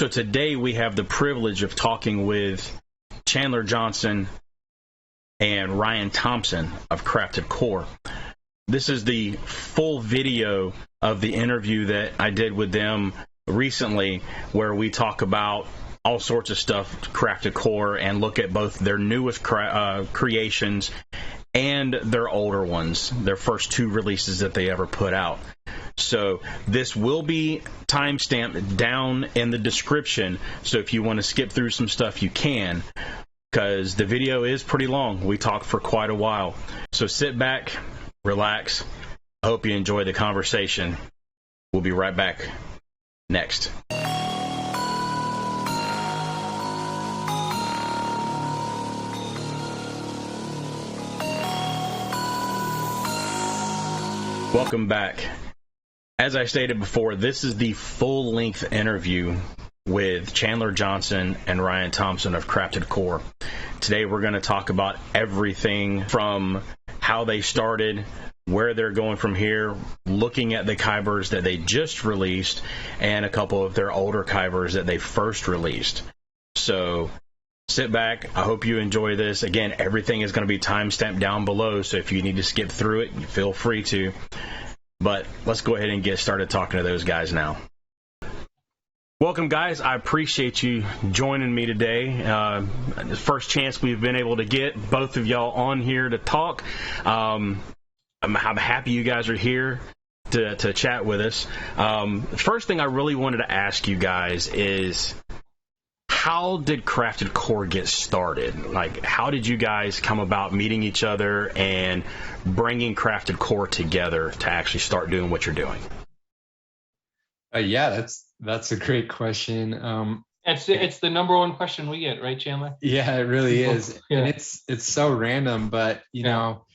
So today we have the privilege of talking with Chandler Johnson and Ryan Thompson of Crafted Core. This is the full video of the interview that I did with them recently, where we talk about all sorts of stuff, Crafted Core, and look at both their newest creations and their older ones, their first two releases that they ever put out. So this will be timestamped down in the description, so if you want to skip through some stuff, you can, because the video is pretty long. We talked for quite a while. So sit back, relax. I hope you enjoy the conversation. We'll be right back next. Welcome back. As I stated before, this is the full-length interview with Chandler Johnson and Ryan Thompson of Crafted Core. Today we're going to talk about everything from how they started, where they're going from here, looking at the Kybers that they just released, and a couple of their older Kybers that they first released. So sit back. I hope you enjoy this. Again, everything is going to be timestamped down below, so if you need to skip through it, feel free to. But let's go ahead and get started talking to those guys now. Welcome, guys. I appreciate you joining me today. The first chance we've been able to get both of y'all on here to talk. I'm happy you guys are here to chat with us. First thing I really wanted to ask you guys is, how did Crafted Core get started? Like, how did you guys come about meeting each other and bringing Crafted Core together to actually start doing what you're doing? Yeah, that's a great question. It's the number one question we get, right, Chandler? Yeah, it really is. Yeah. And it's so random, but you know,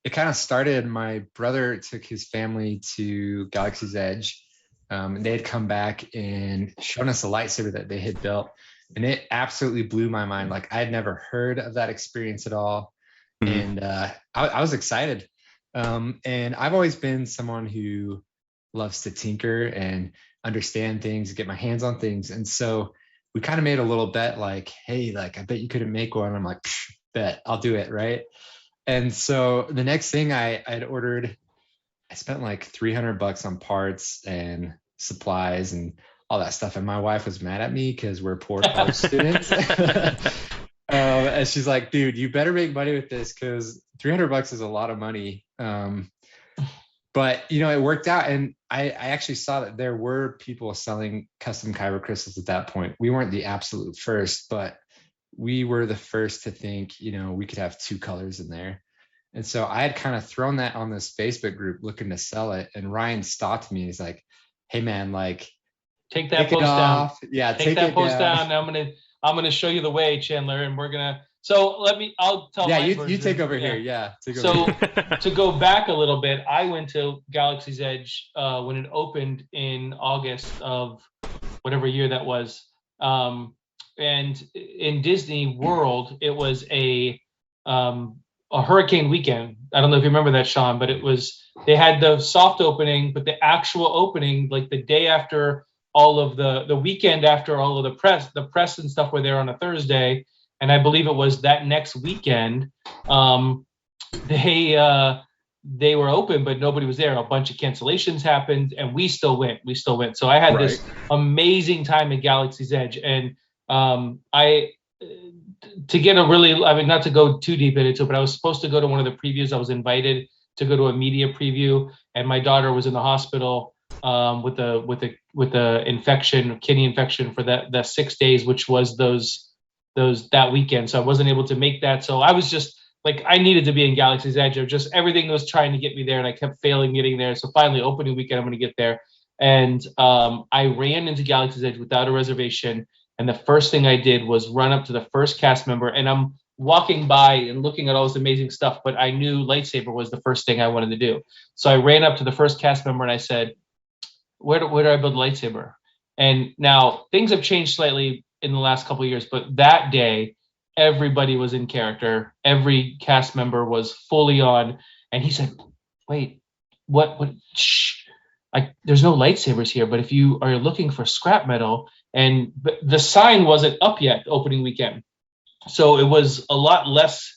it kind of started. My brother took his family to Galaxy's Edge. And they had come back and shown us a lightsaber that they had built. And it absolutely blew my mind. Like, I had never heard of that experience at all. Mm-hmm. And I was excited. And I've always been someone who loves to tinker and understand things, get my hands on things. And so we kind of made a little bet, like, hey, like, I bet you couldn't make one. I'm like, bet, I'll do it, right? And so the next thing I'd ordered, I spent like $300 on parts and supplies and all that stuff. And my wife was mad at me because we're poor college students. And she's like, dude, you better make money with this, because $300 is a lot of money. But, you know, it worked out. And I actually saw that there were people selling custom kyber crystals at that point. We weren't the absolute first, but we were the first to think, you know, we could have two colors in there. And so I had kind of thrown that on this Facebook group looking to sell it. And Ryan stopped me. He's like, hey, man, like, take that post down. Yeah, take that post down. I'm gonna show you the way, Chandler, and we're gonna. So I'll tell. Yeah, you take over here. Yeah. To go back a little bit, I went to Galaxy's Edge when it opened in August of whatever year that was, and in Disney World it was a hurricane weekend. I don't know if you remember that, Sean, but they had the soft opening, but the actual opening, like the day after all of the weekend after all of the press and stuff were there on a Thursday. And I believe it was that next weekend, they were open, but nobody was there. A bunch of cancellations happened, and we still went. So I had this amazing time at Galaxy's Edge. And to get not to go too deep into it, but I was supposed to go to one of the previews. I was invited to go to a media preview, and my daughter was in the hospital with the infection, kidney infection, for that 6 days, which was that weekend. So I wasn't able to make that. So I was just like, I needed to be in Galaxy's Edge. Just everything was trying to get me there, and I kept failing getting there. So finally, opening weekend, I'm going to get there. And I ran into Galaxy's Edge without a reservation. And the first thing I did was run up to the first cast member, and I'm walking by and looking at all this amazing stuff, but I knew lightsaber was the first thing I wanted to do. So I ran up to the first cast member and I said, where do I build a lightsaber? And now things have changed slightly in the last couple of years, but that day, everybody was in character. Every cast member was fully on. And he said, wait, what, shh. There's no lightsabers here, but if you are looking for scrap metal and the sign wasn't up yet opening weekend, so it was a lot less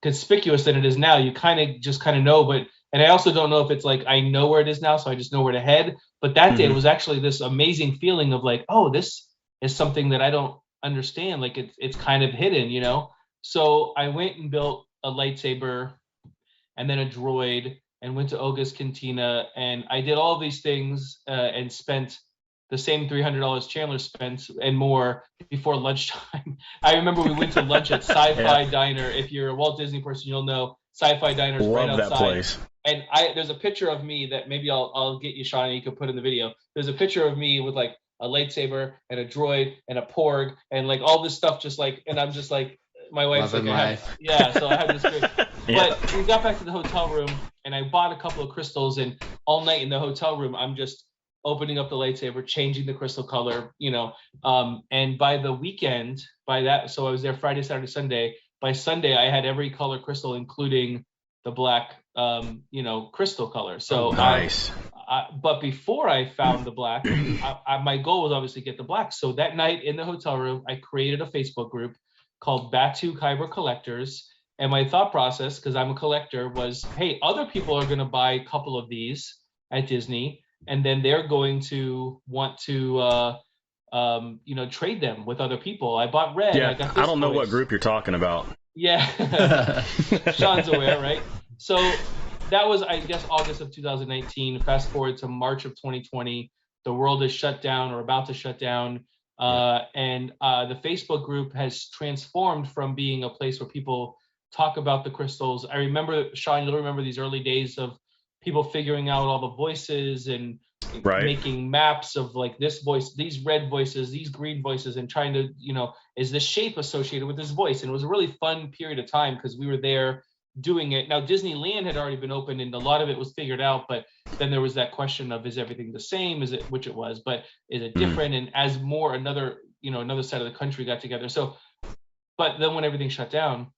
conspicuous than it is now. You kind of know, but and I also don't know if it's like I know where it is now, so I just know where to head. But that day it was actually this amazing feeling of like, oh, this is something that I don't understand. Like it's kind of hidden, you know. So I went and built a lightsaber, and then a droid, and went to Oga's Cantina, and I did all these things and spent the same $300 Chandler spent and more before lunchtime. I remember we went to lunch at Sci-Fi Diner. If you're a Walt Disney person, you'll know Sci-Fi Diner is right outside. Love that place. And there's a picture of me that maybe I'll get you, Sean, and you can put in the video. There's a picture of me with like a lightsaber and a droid and a porg and like all this stuff, just like, and I'm just like, my wife's like, so I have this great. But we got back to the hotel room and I bought a couple of crystals, and all night in the hotel room, I'm just opening up the lightsaber, changing the crystal color, you know. And by the weekend, so I was there Friday, Saturday, Sunday. By Sunday, I had every color crystal, including the black, crystal color. So nice. But before I found the black, my goal was obviously get the black. So that night in the hotel room, I created a Facebook group called Batu Kyber Collectors. And my thought process, because I'm a collector, was, hey, other people are going to buy a couple of these at Disney, and then they're going to want to, trade them with other people. I bought red. Yeah, I don't know what group you're talking about. Yeah, Sean's aware, right? So that was, I guess, August of 2019. Fast forward to March of 2020. The world is shut down or about to shut down. And the Facebook group has transformed from being a place where people talk about the crystals. I remember, Sean, you'll remember these early days of people figuring out all the voices and making maps of like this voice, these red voices, these green voices, and trying to, is the shape associated with this voice? And it was a really fun period of time because we were there doing it. Now, Disneyland had already been opened and a lot of it was figured out, but then there was that question of, is everything the same? Which it was, but is it different? And as another side of the country got together. So, but then when everything shut down,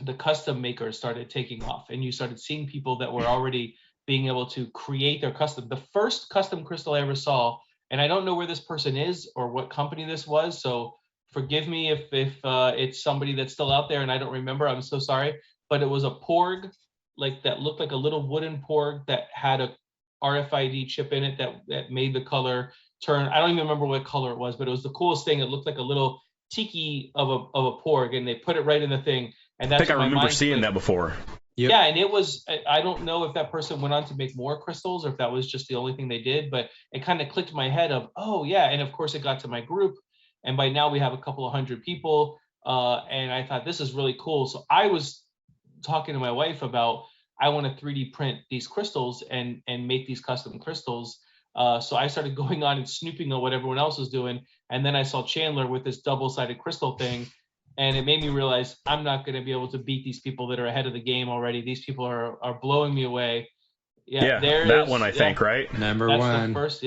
the custom makers started taking off, and you started seeing people that were already being able to create their custom. The first custom crystal I ever saw, and I don't know where this person is or what company this was, so forgive me if it's somebody that's still out there and I don't remember. I'm so sorry. But it was a porg, like that looked like a little wooden porg that had a RFID chip in it that made the color turn. I don't even remember what color it was, but it was the coolest thing. It looked like a little tiki of a porg, and they put it right in the thing. And that's, I think I remember seeing that before. Yep. Yeah, and it was, I don't know if that person went on to make more crystals or if that was just the only thing they did, but it kind of clicked in my head of, oh yeah, and of course it got to my group, and by now we have a couple of hundred people, and I thought this is really cool. So I was talking to my wife about, I want to 3D print these crystals and make these custom crystals. So I started going on and snooping on what everyone else was doing, and then I saw Chandler with this double-sided crystal thing. And it made me realize I'm not going to be able to beat these people that are ahead of the game already. These people are blowing me away. Yeah, that one, I think, right? Number one. That's the first,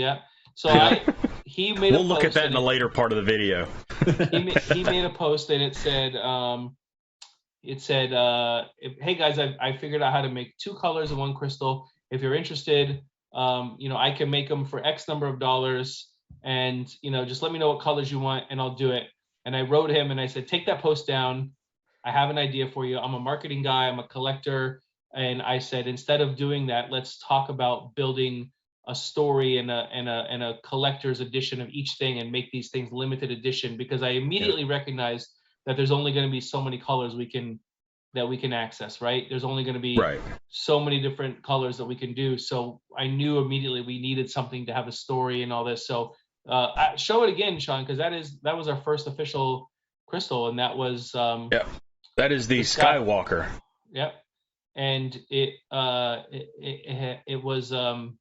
So he made. We'll look at that in a later part of the video. He made a post and it said, "Hey guys, I figured out how to make 2 colors of 1 crystal. If you're interested, I can make them for X number of dollars, and just let me know what colors you want, and I'll do it." And I wrote him and I said, take that post down. I have an idea for you. I'm a marketing guy. I'm a collector. And I said, instead of doing that, let's talk about building a story and a collector's edition of each thing and make these things limited edition, because I immediately recognized that there's only going to be so many colors we can access, right? There's only going to be so many different colors that we can do. So I knew immediately we needed something to have a story and all this. So show it again, Sean, because that was our first official crystal, and that was that is the Skywalker. Yep, and it was we're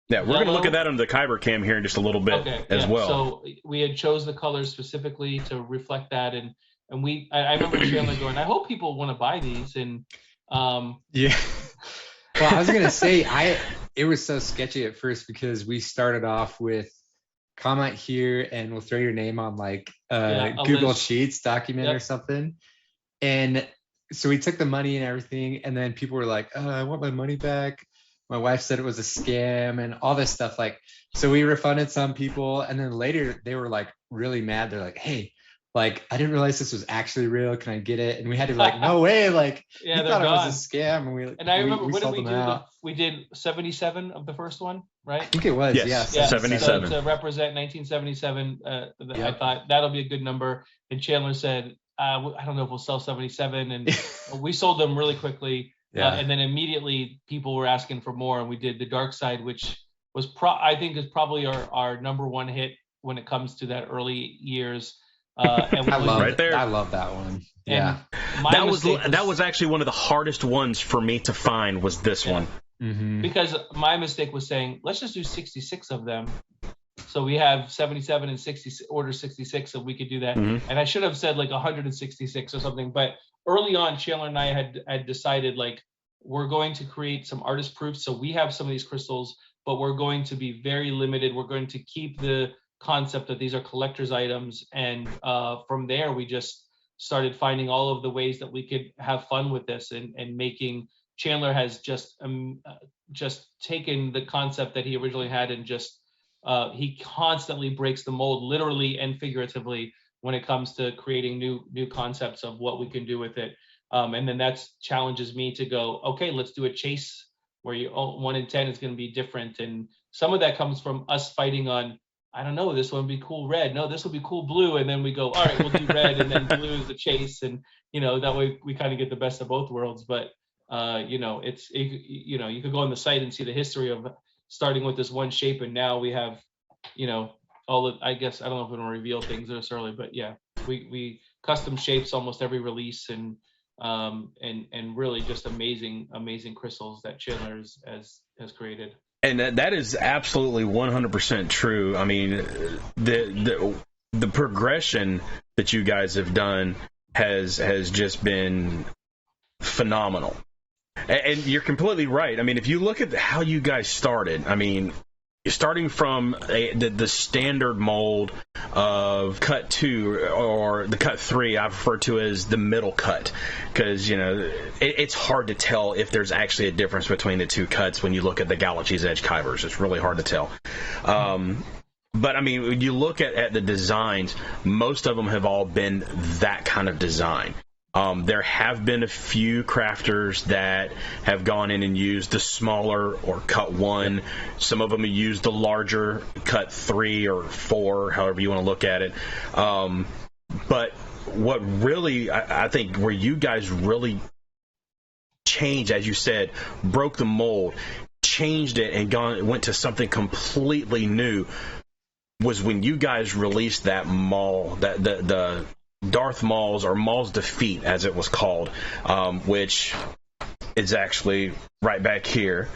gonna look at that on the Kyber cam here in just a little bit as well. So we had chose the colors specifically to reflect that, and I remember Chandler going, I hope people want to buy these, and Well, I was gonna say it was so sketchy at first because we started off with comment here and we'll throw your name on like Google Sheets document or something. And so we took the money and everything, and then people were like, I want my money back. My wife said it was a scam and all this stuff. Like, so we refunded some people, and then later they were like really mad. They're like, "Hey, like I didn't realize this was actually real. Can I get it?" And we had to be like, "No way!" Like, Yeah, you they're thought gone. it was a scam, And I remember, we what did sold we them do? out. We did 77 of the first one, right? I think it was, Yes. yeah, Yeah, 77. to represent 1977. I Yep. thought that'll be a good number. And Chandler said, I don't know if we'll sell 77. And we sold them really quickly. Yeah. And then immediately people were asking for more. And we did the Dark Side, which was I think is probably our number one hit when it comes to that early years. And I love Right there. I love that one. Yeah. That was actually one of the hardest ones for me to find, was this one. Mm-hmm. Because my mistake was saying, let's just do 66 of them. So we have 77 and 60, order 66, so we could do that. Mm-hmm. And I should have said like 166 or something. But early on, Chandler and I had decided, like, we're going to create some artist proofs. So we have some of these crystals, but we're going to be very limited. We're going to keep the concept that these are collector's items. And from there, we just started finding all of the ways that we could have fun with this and making. Chandler has just taken the concept that he originally had and just he constantly breaks the mold, literally and figuratively, when it comes to creating new concepts of what we can do with it. And then that challenges me to go, okay, let's do a chase where 1 in 10 is going to be different. And some of that comes from us fighting on, I don't know, this one would be cool red. No, this will be cool blue. And then we go, all right, we'll do red, and then blue is the chase. And, that way we kind of get the best of both worlds. But you could go on the site and see the history of starting with this one shape, and now we have, all the, I guess, I don't know if we want to reveal things this early, but yeah, we custom shapes almost every release, and really just amazing crystals that Chandler has created. And that is absolutely 100% true. I mean, the progression that you guys have done has just been phenomenal. And you're completely right. I mean, if you look at how you guys started, I mean, starting from the standard mold of cut 2 or the cut 3, I refer to as the middle cut, because it's hard to tell if there's actually a difference between the two cuts when you look at the Galaxy's Edge Kybers. It's really hard to tell. But I mean, when you look at the designs, most of them have all been that kind of design. There have been a few crafters that have gone in and used the smaller or cut 1. Some of them have used the larger cut 3 or 4, however you want to look at it. But what really, I think, where you guys really changed, as you said, broke the mold, changed it, and went to something completely new, was when you guys released that Maul, the Darth Maul's, or Maul's Defeat, as it was called, which is actually right back here.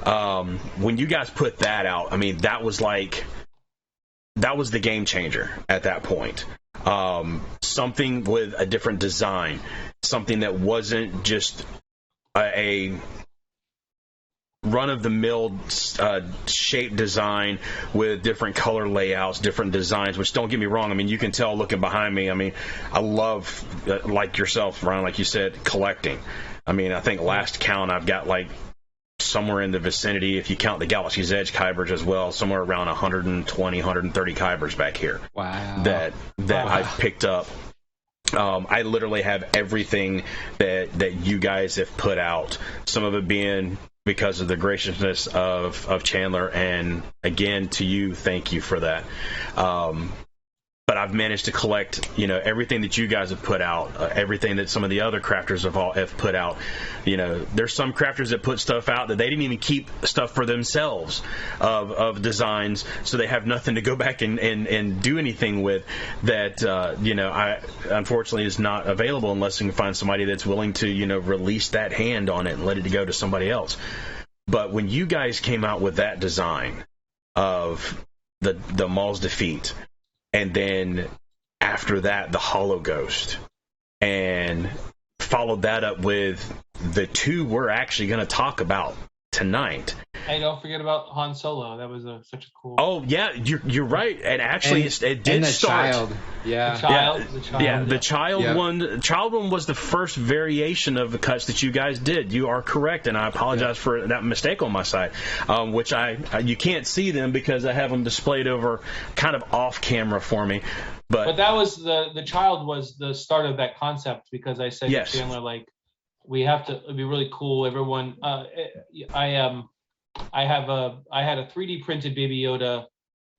When you guys put that out, I mean, that was the game changer at that point. Something with a different design, something that wasn't just a run-of-the-mill shape design with different color layouts, different designs, which, don't get me wrong, I mean, you can tell looking behind me, I mean, I love, like yourself, Ryan, like you said, collecting. I mean, I think last count I've got like somewhere in the vicinity, if you count the Galaxy's Edge Kybers as well, somewhere around 120, 130 Kybers back here. Wow. That I've picked up. I literally have everything that you guys have put out, some of it being because of the graciousness of Chandler, and again, to you, thank you for that. But I've managed to collect, everything that you guys have put out, everything that some of the other crafters have put out. There's some crafters that put stuff out that they didn't even keep stuff for themselves of designs, so they have nothing to go back and do anything with. That I unfortunately is not available unless you can find somebody that's willing to release that hand on it and let it go to somebody else. But when you guys came out with that design of the Maul's Defeat, and then after that, the Hollow Ghost, and followed that up with the 2 we're actually going to talk about tonight. Hey, don't forget about Han Solo. That was such a cool. Oh yeah, you're right. And actually, it did start. Child. Yeah. The child. Yeah, the child one. Child one was the first variation of the cuts that you guys did. You are correct, and I apologize for that mistake on my side. Which you can't see them because I have them displayed over kind of off camera for me. But that was the child was the start of that concept, because I said to Chandler, like, we have to. It'd be really cool. Everyone. I had a 3D printed Baby Yoda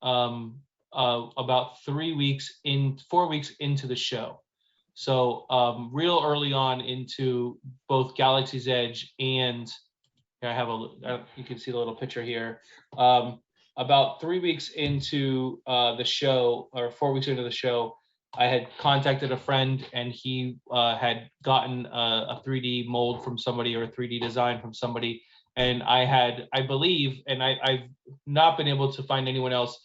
about 4 weeks into the show. So real early on into both Galaxy's Edge and you can see the little picture here. About 3 weeks into the show, or 4 weeks into the show, I had contacted a friend, and he had gotten a 3D mold from somebody, or a 3D design from somebody. And I believe, and I've not been able to find anyone else.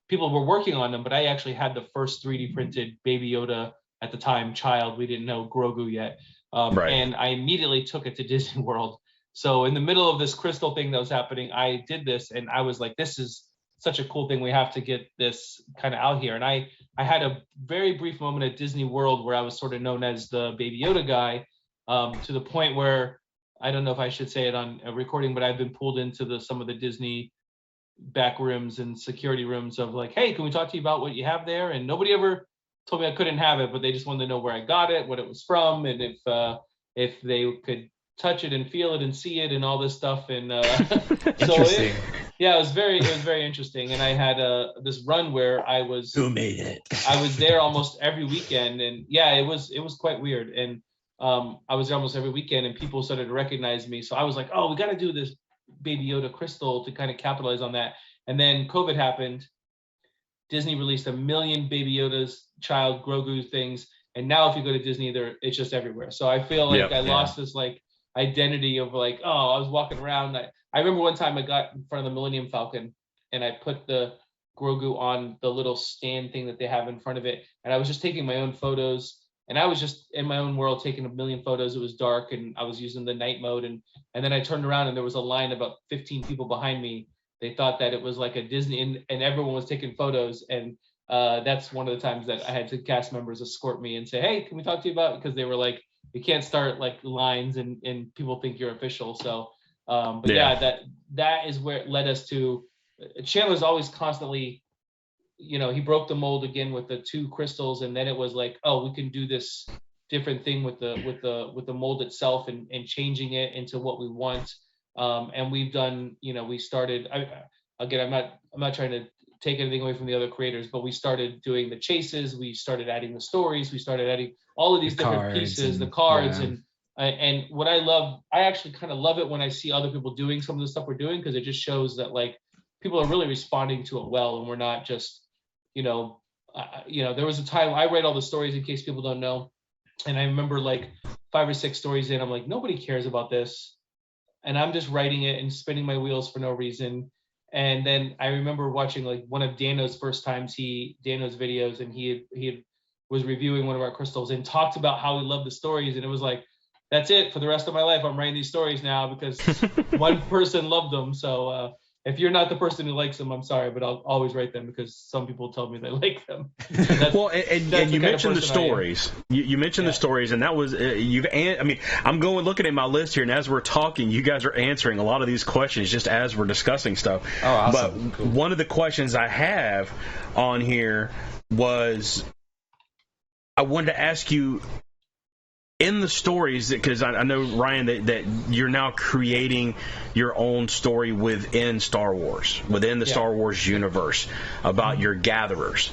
People were working on them, but I actually had the first 3D printed Baby Yoda at the time, child. We didn't know Grogu yet. And I immediately took it to Disney World. So in the middle of this crystal thing that was happening, I did this, and I was like, this is such a cool thing. We have to get this kind of out here. And I had a very brief moment at Disney World where I was sort of known as the Baby Yoda guy, to the point where, I don't know if I should say it on a recording, but I've been pulled into some of the Disney back rooms and security rooms of like, hey, can we talk to you about what you have there? And nobody ever told me I couldn't have it, but they just wanted to know where I got it, what it was from, and if they could touch it and feel it and see it and all this stuff. And interesting. It was very interesting. And I had this run where I was. Who made it? I was there almost every weekend, and it was quite weird. And I was there almost every weekend, and people started to recognize me. So I was like, oh, we got to do this Baby Yoda crystal to kind of capitalize on that. And then COVID happened. Disney released 1 million Baby Yoda's, child Grogu things. And now if you go to Disney, it's just everywhere. So I feel like I lost this like identity of like, oh, I was walking around. I remember one time I got in front of the Millennium Falcon, and I put the Grogu on the little stand thing that they have in front of it. And I was just taking my own photos. And I was just in my own world taking 1 million photos. It was dark, and I was using the night mode. And then I turned around, and there was a line of about 15 people behind me. They thought that it was like a Disney, and everyone was taking photos. And that's one of the times that I had to cast members escort me and say, hey, can we talk to you about it? Because they were like, you can't start like lines and people think you're official. So, that is where it led us to. Chandler's always constantly, he broke the mold again with the 2 crystals, and then it was like, oh, we can do this different thing with the mold itself and changing it into what we want. And we've done, we started. I'm not trying to take anything away from the other creators, but we started doing the chases. We started adding the stories. We started adding all of these different pieces, the cards, and what I love. I actually kind of love it when I see other people doing some of the stuff we're doing, because it just shows that like people are really responding to it well, and we're not just. There was a time I read all the stories in case people don't know. And I remember like 5 or 6 stories in, I'm like, nobody cares about this. And I'm just writing it and spinning my wheels for no reason. And then I remember watching like one of Dano's first times, Dano's videos, and he was reviewing one of our crystals and talked about how he loved the stories. And it was like, that's it for the rest of my life. I'm writing these stories now because one person loved them. So, if you're not the person who likes them, I'm sorry, but I'll always write them because some people tell me they like them. And you mentioned the stories. You mentioned the stories, and that was I'm looking at my list here, and as we're talking, you guys are answering a lot of these questions just as we're discussing stuff. Oh, awesome. But one of the questions I have on here was, I wanted to ask you, in the stories, because I know, Ryan, that you're now creating your own story within Star Wars, within the Star Wars universe, about your gatherers.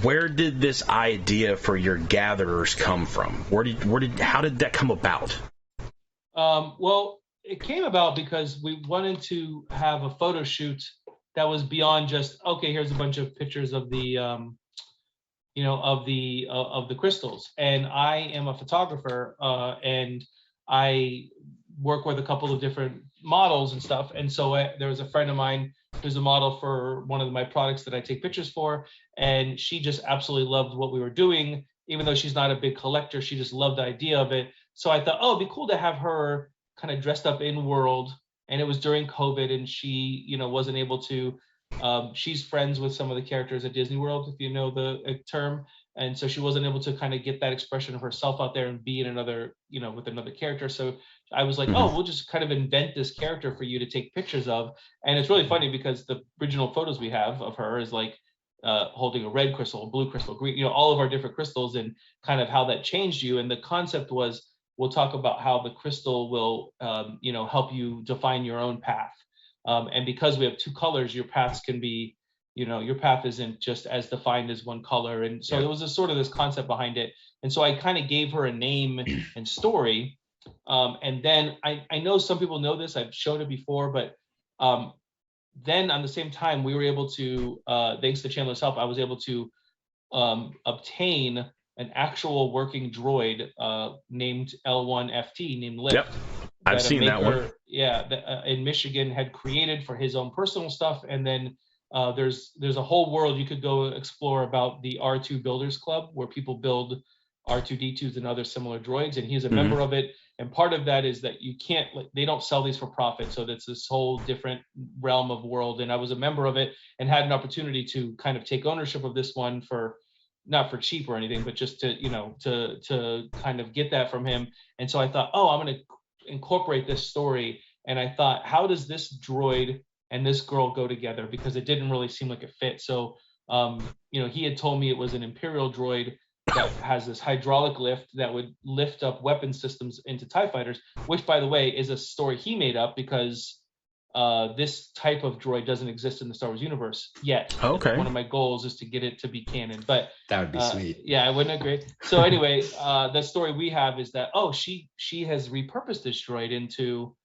Where did this idea for your gatherers come from? How did that come about? Well, it came about because we wanted to have a photo shoot that was beyond just, okay, here's a bunch of pictures of the of the crystals. And I am a photographer, and I work with a couple of different models and stuff. And so there was a friend of mine who's a model for one of my products that I take pictures for, and she just absolutely loved what we were doing. Even though she's not a big collector, she just loved the idea of it. So I thought, oh, it'd be cool to have her kind of dressed up in world and it was during COVID, and she, wasn't able to. She's friends with some of the characters at Disney World, if you know the term, and so she wasn't able to kind of get that expression of herself out there and be in another, with another character. So I was like, oh, we'll just kind of invent this character for you to take pictures of. And it's really funny because the original photos we have of her is like holding a red crystal, a blue crystal, green, all of our different crystals, and kind of how that changed you. And the concept was, we'll talk about how the crystal will, help you define your own path. And because we have two colors, your paths can be, your path isn't just as defined as one color. And so it was sort of this concept behind it. And so I kind of gave her a name and story. And then I know some people know this, I've showed it before, but then on the same time, we were able to, thanks to Chandler's help, I was able to obtain an actual working droid named L1FT, named Lift. Yep. I've seen that one. Yeah, in Michigan had created for his own personal stuff. And then there's a whole world you could go explore about the R2 Builders Club, where people build R2D2s and other similar droids, and he's a member of it. And part of that is that you can't, they don't sell these for profit. So that's this whole different realm of world. And I was a member of it and had an opportunity to kind of take ownership of this one for, not for cheap or anything, but just to, to kind of get that from him. And so I thought, oh, I'm going to incorporate this story. And I thought, how does this droid and this girl go together? Because it didn't really seem like it fit. So, he had told me it was an Imperial droid that has this hydraulic lift that would lift up weapon systems into TIE fighters, which, by the way, is a story he made up because this type of droid doesn't exist in the Star Wars universe yet. Okay. One of my goals is to get it to be canon, but that would be sweet. Yeah, I wouldn't agree. So anyway, the story we have is that, she has repurposed this droid into,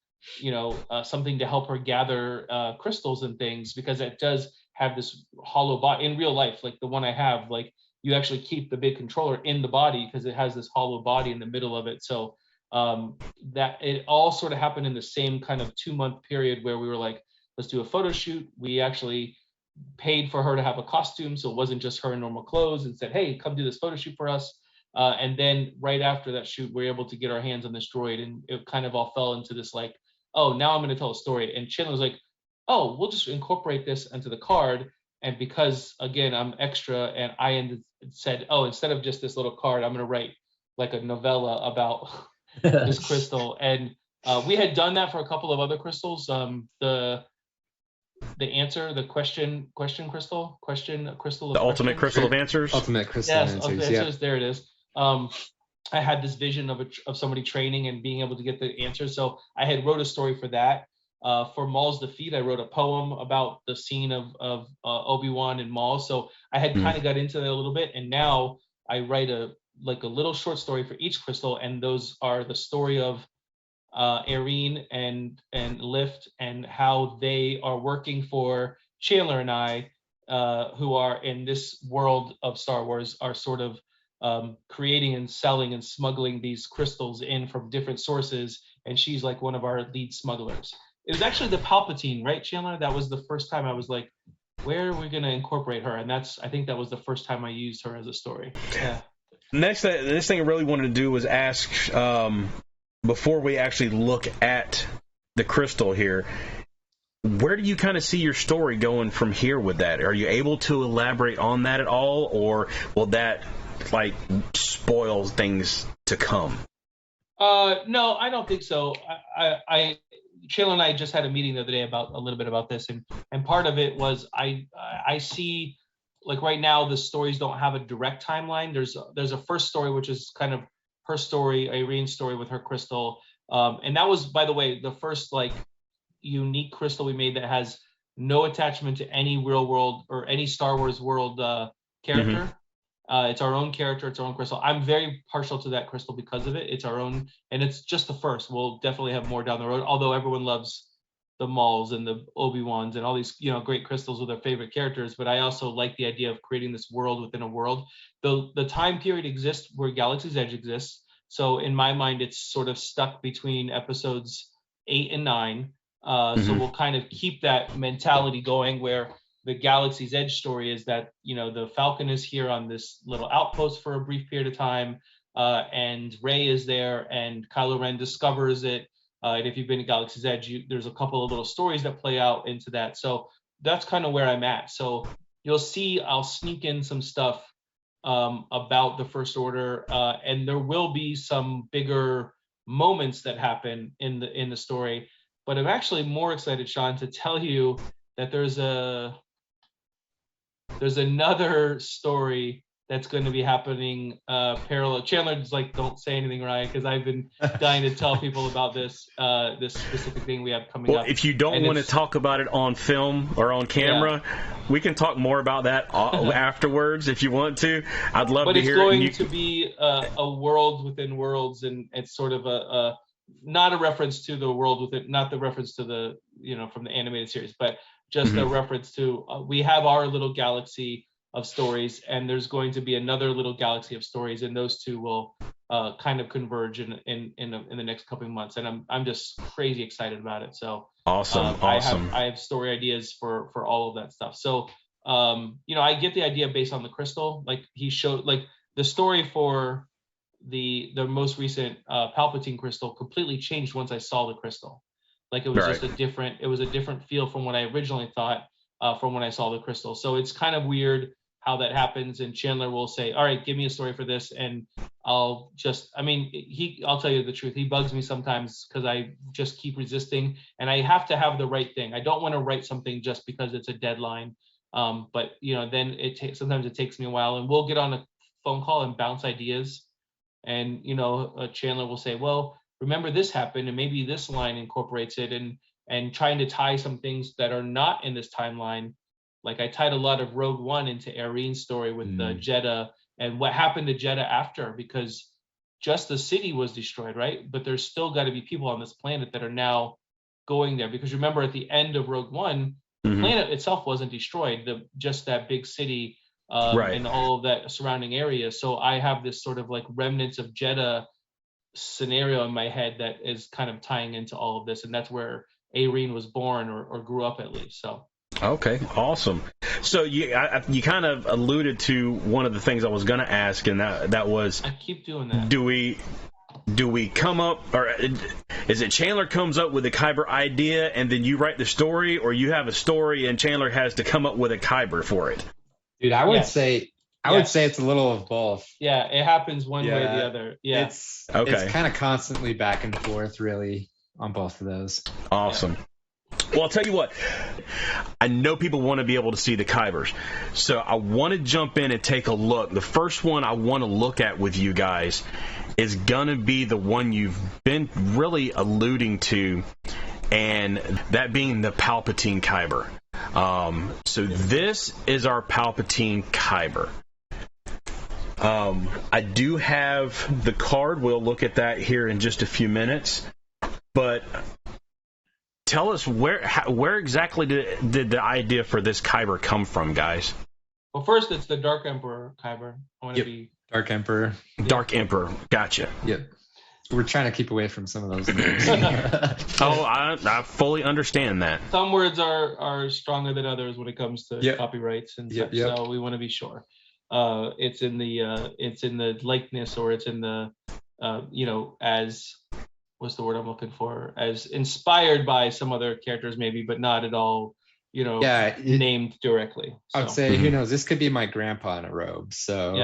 something to help her gather crystals and things, because it does have this hollow body in real life, like the one I have. Like, you actually keep the big controller in the body because it has this hollow body in the middle of it. So that it all sort of happened in the same kind of 2-month period where we were like, let's do a photo shoot. We actually paid for her to have a costume, so it wasn't just her in normal clothes, and said, hey, come do this photo shoot for us. And then right after that shoot, we were able to get our hands on this droid, and it kind of all fell into this like, oh, now I'm going to tell a story. And Chandler was like, oh, we'll just incorporate this into the card. And because, again, I'm extra, and I said, oh, instead of just this little card, I'm going to write like a novella about this crystal. And we had done that for a couple of other crystals. The answer, the question crystal, crystal. The ultimate crystal of answers. Ultimate crystal yes, answers. Yes, answers. There it is. I had this vision of somebody training and being able to get the answers. So I had wrote a story for that. For Maul's defeat, I wrote a poem about the scene of Obi-Wan and Maul. So I had kind of got into that a little bit, and now I write a little short story for each crystal, and those are the story of Irene and Lift, and how they are working for Chandler and I, who are in this world of Star Wars, are sort of creating and selling and smuggling these crystals in from different sources, and she's like one of our lead smugglers. It was actually the Palpatine, right, Chandler? That was the first time I was like, where are we going to incorporate her? And I think that was the first time I used her as a story. Yeah. Next thing I really wanted to do was ask, before we actually look at the crystal here, where do you kind of see your story going from here with that? Are you able to elaborate on that at all, or will that like spoil things to come? No, I don't think so. Chandler and I just had a meeting the other day about a little bit about this, and part of it was I see, like, right now the stories don't have a direct timeline. There's a first story, which is kind of her story, Irene's story with her crystal, and that was, by the way, the first like unique crystal we made that has no attachment to any real world or any Star Wars world character. It's our own character, it's our own crystal. I'm very partial to that crystal because of it. It's our own, and it's just the first. We'll definitely have more down the road, although everyone loves the Mauls and the Obi-Wans and all these, great crystals with their favorite characters. But I also like the idea of creating this world within a world. The time period exists where Galaxy's Edge exists. So in my mind, it's sort of stuck between episodes 8 and 9. So we'll kind of keep that mentality going, where the Galaxy's Edge story is that, the Falcon is here on this little outpost for a brief period of time, and Rey is there, and Kylo Ren discovers it, And if you've been to Galaxy's Edge, there's a couple of little stories that play out into that. So that's kind of where I'm at. So you'll see I'll sneak in some stuff about the First Order, and there will be some bigger moments that happen in the story. But I'm actually more excited, Sean, to tell you that there's another story that's going to be happening parallel. Chandler's like, don't say anything, Ryan, because I've been dying to tell people about this specific thing we have coming up. If you don't want to talk about it on film or on camera, we can talk more about that afterwards if you want to. I'd love to hear it. But it's going to be a world within worlds, and it's sort of a not a reference to the world within, not the reference to the, from the animated series, but just a reference to we have our little galaxy of stories, and there's going to be another little galaxy of stories, and those two will kind of converge in the next couple of months, and I'm just crazy excited about it. So awesome. I have story ideas for all of that stuff. So I get the idea based on the crystal. Like he showed, like the story for the most recent Palpatine crystal completely changed once I saw the crystal. Like it was just a different feel from what I originally thought from when I saw the crystal. So it's kind of weird how that happens. And Chandler will say, all right, give me a story for this. And I'll tell you the truth. He bugs me sometimes because I just keep resisting, and I have to have the right thing. I don't want to write something just because it's a deadline. But then sometimes it takes me a while, and we'll get on a phone call and bounce ideas. And, Chandler will say, well, remember this happened, and maybe this line incorporates it, and trying to tie some things that are not in this timeline. Like I tied a lot of Rogue One into Arine's story with the Jeddah and what happened to Jeddah after, because just the city was destroyed, right? But there's still got to be people on this planet that are now going there, because remember at the end of Rogue One, the planet itself wasn't destroyed, just that big city and all of that surrounding area. So I have this sort of like remnants of Jeddah scenario in my head that is kind of tying into all of this, and that's where Arene was born or grew up at least. So okay, awesome. So you kind of alluded to one of the things I was going to ask, and that was, I keep doing that. Do we come up, or is it Chandler comes up with a Kyber idea and then you write the story, or you have a story and Chandler has to come up with a Kyber for it? Dude, I would say it's a little of both. Yeah, it happens one way or the other. Yeah, it's kind of constantly back and forth, really, on both of those. Awesome. Well, I'll tell you what. I know people want to be able to see the Kybers, so I want to jump in and take a look. The first one I want to look at with you guys is going to be the one you've been really alluding to, and that being the Palpatine Kyber. So this is our Palpatine Kyber. I do have the card. We'll look at that here in just a few minutes. But tell us where exactly did the idea for this Kyber come from, guys? Well, first it's the Dark Emperor Kyber. Dark Emperor. Dark Emperor. Gotcha. Yep. We're trying to keep away from some of those names. I fully understand that. Some words are stronger than others when it comes to copyrights and such. So we want to be sure it's in the likeness, or it's in the as what's the word I'm looking for, as inspired by some other characters maybe, but not at all named directly. So. I would say, who knows, this could be my grandpa in a robe. So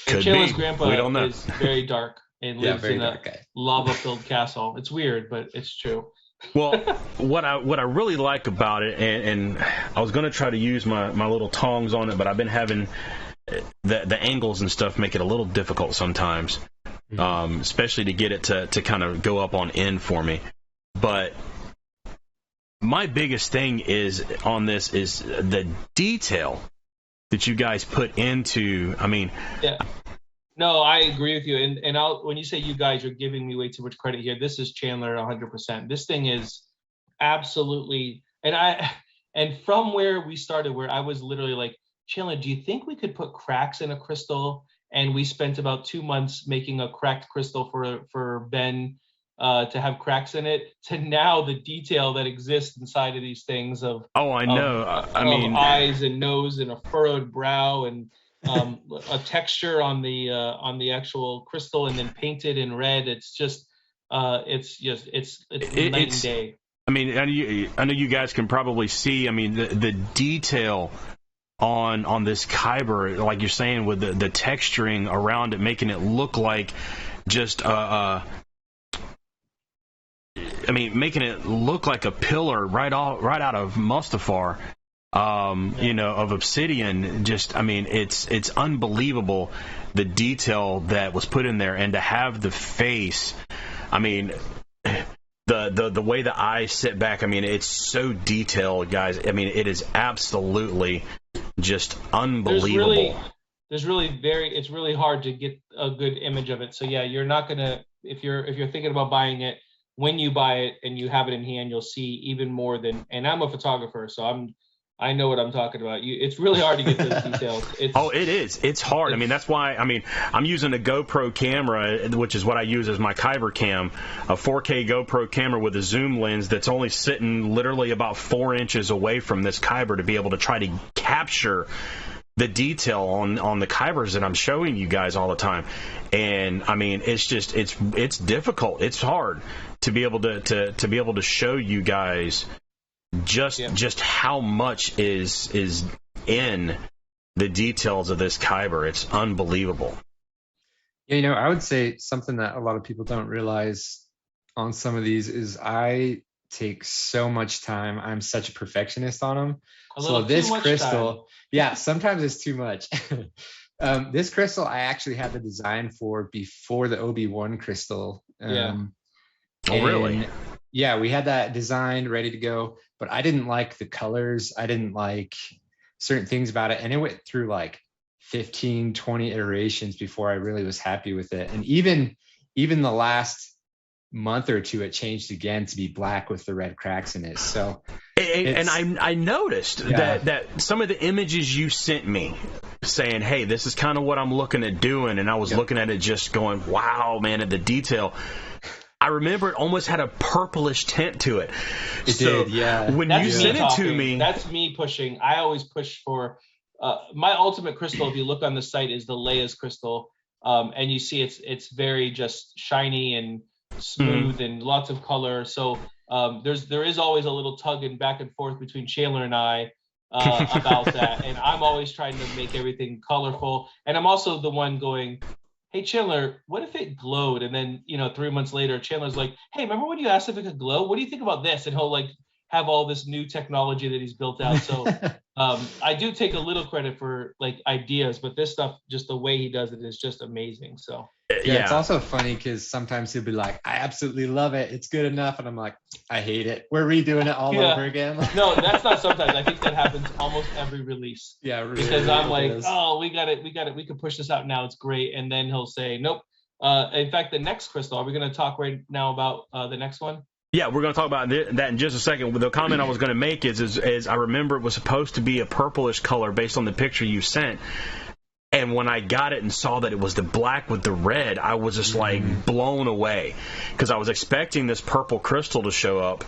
Chandler's grandpa is very dark and lives in a guy. lava-filled castle. It's weird, but it's true. Well, what I really like about it, and I was going to try to use my little tongs on it, but I've been having the angles and stuff make it a little difficult sometimes, especially to get it to kind of go up on end for me. But my biggest thing is the detail that you guys put into. I mean, no, I agree with you. And when you say you guys, you're giving me way too much credit here. This is Chandler 100%. This thing is absolutely, and from where we started, where I was literally like, Chandler, do you think we could put cracks in a crystal? And we spent about 2 months making a cracked crystal for Ben to have cracks in it, to now the detail that exists inside of these things of I know. I mean, eyes and nose and a furrowed brow and a texture on the actual crystal, and then painted in red. It's just it's just it's night and day. I mean, I know you guys can probably see. I mean, the detail on this kyber, like you're saying, with the texturing around it, making it look like just making it look like a pillar right out of Mustafar, you know, of obsidian. Just, I mean, it's unbelievable, the detail that was put in there, and to have the face. I mean, the way the eyes sit back. I mean, it's so detailed, guys. I mean, it is absolutely just unbelievable. It's really hard to get a good image of it. So yeah, you're not gonna, if you're thinking about buying it, when you buy it and you have it in hand, you'll see even more than. And I'm a photographer, so I know what I'm talking about. It's really hard to get those details. It is. It's hard. I mean, that's why. I mean, I'm using a GoPro camera, which is what I use as my Kyber cam, a 4K GoPro camera with a zoom lens that's only sitting literally about 4 inches away from this Kyber to be able to try to capture the detail on the Kybers that I'm showing you guys all the time. And I mean, it's just it's difficult. It's hard to be able to show you guys just how much is in the details of this Kyber. It's unbelievable. Yeah, you know, I would say something that a lot of people don't realize on some of these is I take so much time. I'm such a perfectionist on them. So this crystal, yeah, sometimes it's too much. This crystal I actually had the design for before the OB1 crystal. Oh, really? Yeah, we had that designed ready to go, but I didn't like the colors. I didn't like certain things about it. And it went through like 15, 20 iterations before I really was happy with it. And even the last month or two, it changed again to be black with the red cracks in it. So, and I noticed that some of the images you sent me saying, hey, this is kind of what I'm looking at doing. And I was looking at it just going, wow, man, at the detail. I remember it almost had a purplish tint to it. It did, yeah. When you sent it to me, that's me pushing. I always push for my ultimate crystal. If you look on the site, is the Leia's crystal, and you see it's very just shiny and smooth and lots of color. So there is always a little tugging back and forth between Chandler and I about that, and I'm always trying to make everything colorful. And I'm also the one going, hey, Chandler, what if it glowed? And then, 3 months later, Chandler's like, hey, remember when you asked if it could glow? What do you think about this? And he'll like have all this new technology that he's built out. So I do take a little credit for like ideas, but this stuff, just the way he does it is just amazing. So yeah, it's also funny because sometimes he'll be like, I absolutely love it. It's good enough. And I'm like, I hate it. We're redoing it all over again. No, that's not sometimes. I think that happens almost every release. Yeah, really, because I'm like, oh, we got it. We can push this out now. It's great. And then he'll say, nope. In fact, the next crystal, are we going to talk right now about the next one? Yeah, we're going to talk about that in just a second. The comment I was going to make is I remember it was supposed to be a purplish color based on the picture you sent. And when I got it and saw that it was the black with the red, I was just like blown away because I was expecting this purple crystal to show up,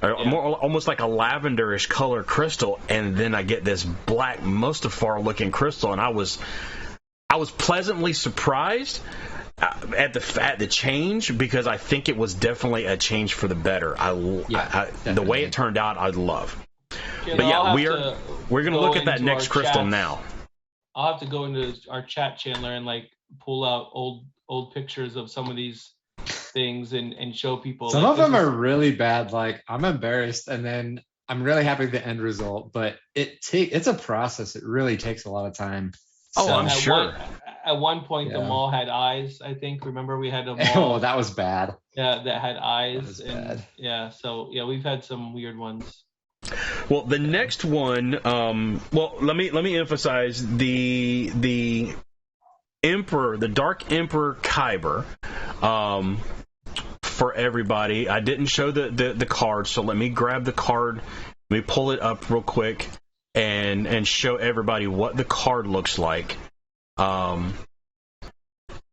or more, almost like a lavenderish color crystal, and then I get this black Mustafar looking crystal, and I was pleasantly surprised at the change, because I think it was definitely a change for the better. The way it turned out, I love. But yeah, we're going to look at that next crystal now. I'll have to go into our chat, Chandler, and like pull out old pictures of some of these things and show people. Some of them are really bad. Like, I'm embarrassed, and then I'm really happy with the end result. But it's a process. It really takes a lot of time. Oh, so, I'm sure. At one point, the mall had eyes. I think. Remember, we had a mall. Oh, that was bad. Yeah, that had eyes. That was bad. Yeah. So yeah, we've had some weird ones. Well, the next one. Let me emphasize the Emperor, the Dark Emperor Kyber. For everybody, I didn't show the card, so let me grab the card. Let me pull it up real quick and show everybody what the card looks like.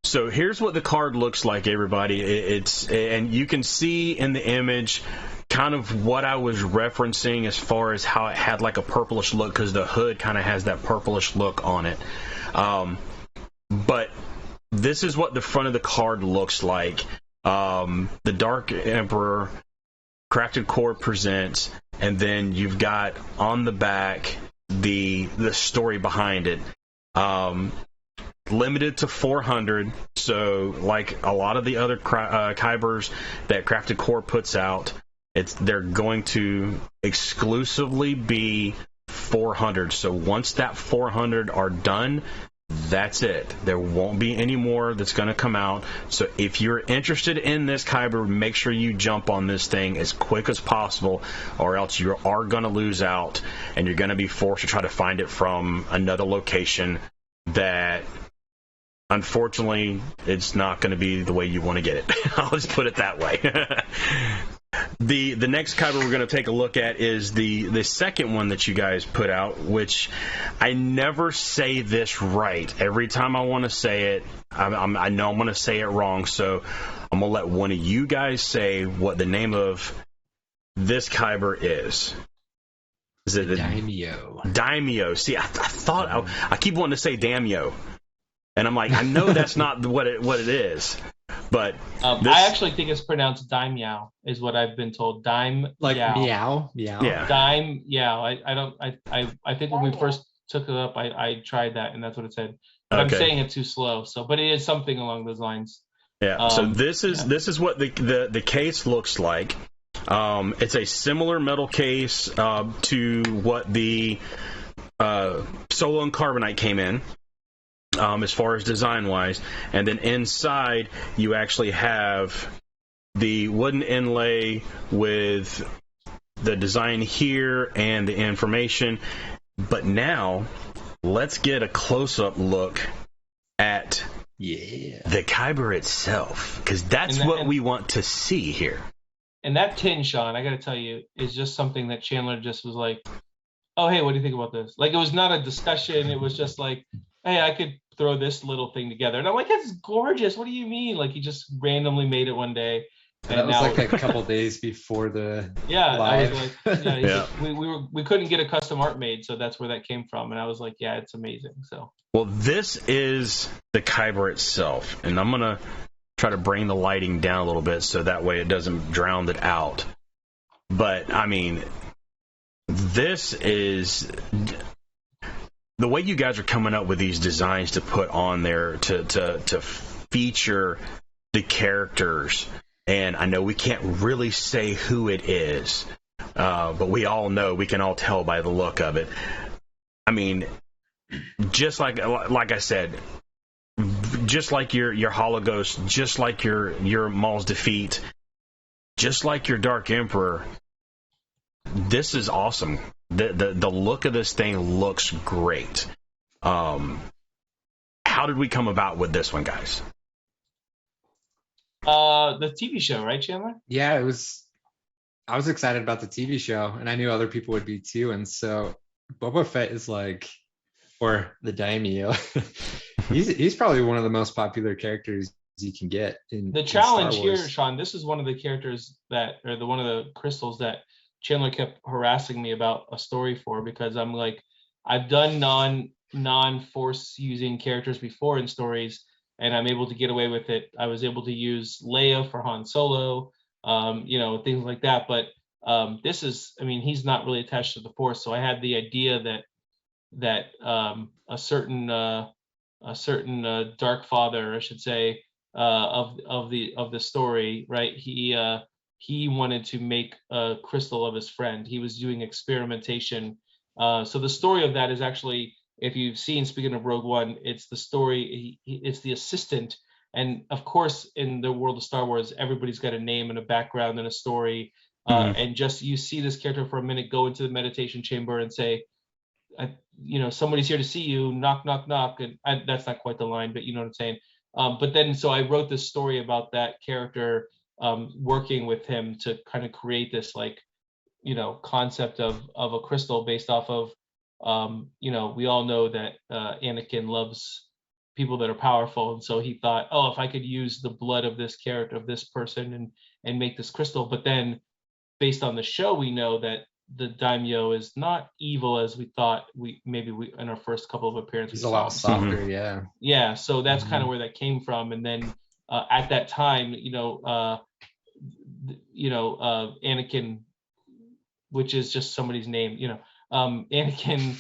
So here's what the card looks like, everybody. And you can see in the image kind of what I was referencing as far as how it had like a purplish look, because the hood kind of has that purplish look on it. But this is what the front of the card looks like. the Dark Emperor Crafted Core presents, and then you've got on the back the story behind it. Limited to 400, so like a lot of the other Kybers that Crafted Core puts out, they're going to exclusively be 400. So once that 400 are done, that's it. There won't be any more that's going to come out. So if you're interested in this Kyber, make sure you jump on this thing as quick as possible, or else you are going to lose out, and you're going to be forced to try to find it from another location that, unfortunately, it's not going to be the way you want to get it. I'll just put it that way. The next Kyber we're going to take a look at is the second one that you guys put out, which I never say this right. Every time I want to say it, I know I'm going to say it wrong, so I'm going to let one of you guys say what the name of this Kyber is. Is it Daimyo? Diamyo. See, I thought I keep wanting to say Diamyo, and I'm like, I know that's not what it is. But I actually think it's pronounced Diamyo, is what I've been told. Dime, like meow. Yeah. Dime, yeah. I think when we first took it up, I tried that, and that's what it said. But I'm saying it too slow. So, but it is something along those lines. Yeah. So this is what the case looks like. It's a similar metal case to what the Solo and Carbonite came in. As far as design-wise, and then inside you actually have the wooden inlay with the design here and the information. But now, let's get a close-up look at the Kyber itself, because that's what we want to see here. And that tin, Sean, I got to tell you, is just something that Chandler just was like, "Oh, hey, what do you think about this?" Like, it was not a discussion. It was just like, "Hey, I could throw this little thing together." And I'm like, "That's gorgeous. What do you mean?" Like, he just randomly made it one day. And that was like a couple days before the live. I was like, we couldn't get a custom art made, so that's where that came from. And I was like, yeah, it's amazing. So, well, this is the Kyber itself, and I'm gonna try to bring the lighting down a little bit so that way it doesn't drown it out. But I mean, this is the way you guys are coming up with these designs to put on there to feature the characters. And I know we can't really say who it is, but we all know, we can all tell by the look of it. I mean, just like I said, just like your Hologhost, just like your Maul's Defeat, just like your Dark Emperor, this is awesome. The look of this thing looks great. How did we come about with this one, guys? The TV show, right, Chandler? Yeah, I was excited about the TV show, and I knew other people would be too. And so Boba Fett is like, or the Daimyo, he's probably one of the most popular characters you can get in the challenge here, Sean. This is one of the characters one of the crystals that Chandler kept harassing me about a story for, because I'm like, I've done non-force using characters before in stories, and I'm able to get away with it. I was able to use Leia for Han Solo, things like that. But this is, I mean, he's not really attached to the Force, so I had the idea that a certain Dark Father, I should say, of the story, right? He wanted to make a crystal of his friend. He was doing experimentation. So the story of that is actually, if you've seen, speaking of Rogue One, it's the story, it's the assistant. And of course, in the world of Star Wars, everybody's got a name and a background and a story. And just, you see this character for a minute go into the meditation chamber and say, somebody's here to see you, knock, knock, knock. And that's not quite the line, but you know what I'm saying? But then, so I wrote this story about that character, working with him to kind of create this, like, concept of a crystal based off of, we all know that Anakin loves people that are powerful. And so he thought, oh, if I could use the blood of this character, of this person, and make this crystal. But then based on the show, we know that the Daimyo is not evil as we thought. We in our first couple of appearances. He's a lot softer, yeah. Yeah, so that's kind of where that came from. And then at that time, Anakin, which is just somebody's name, Anakin,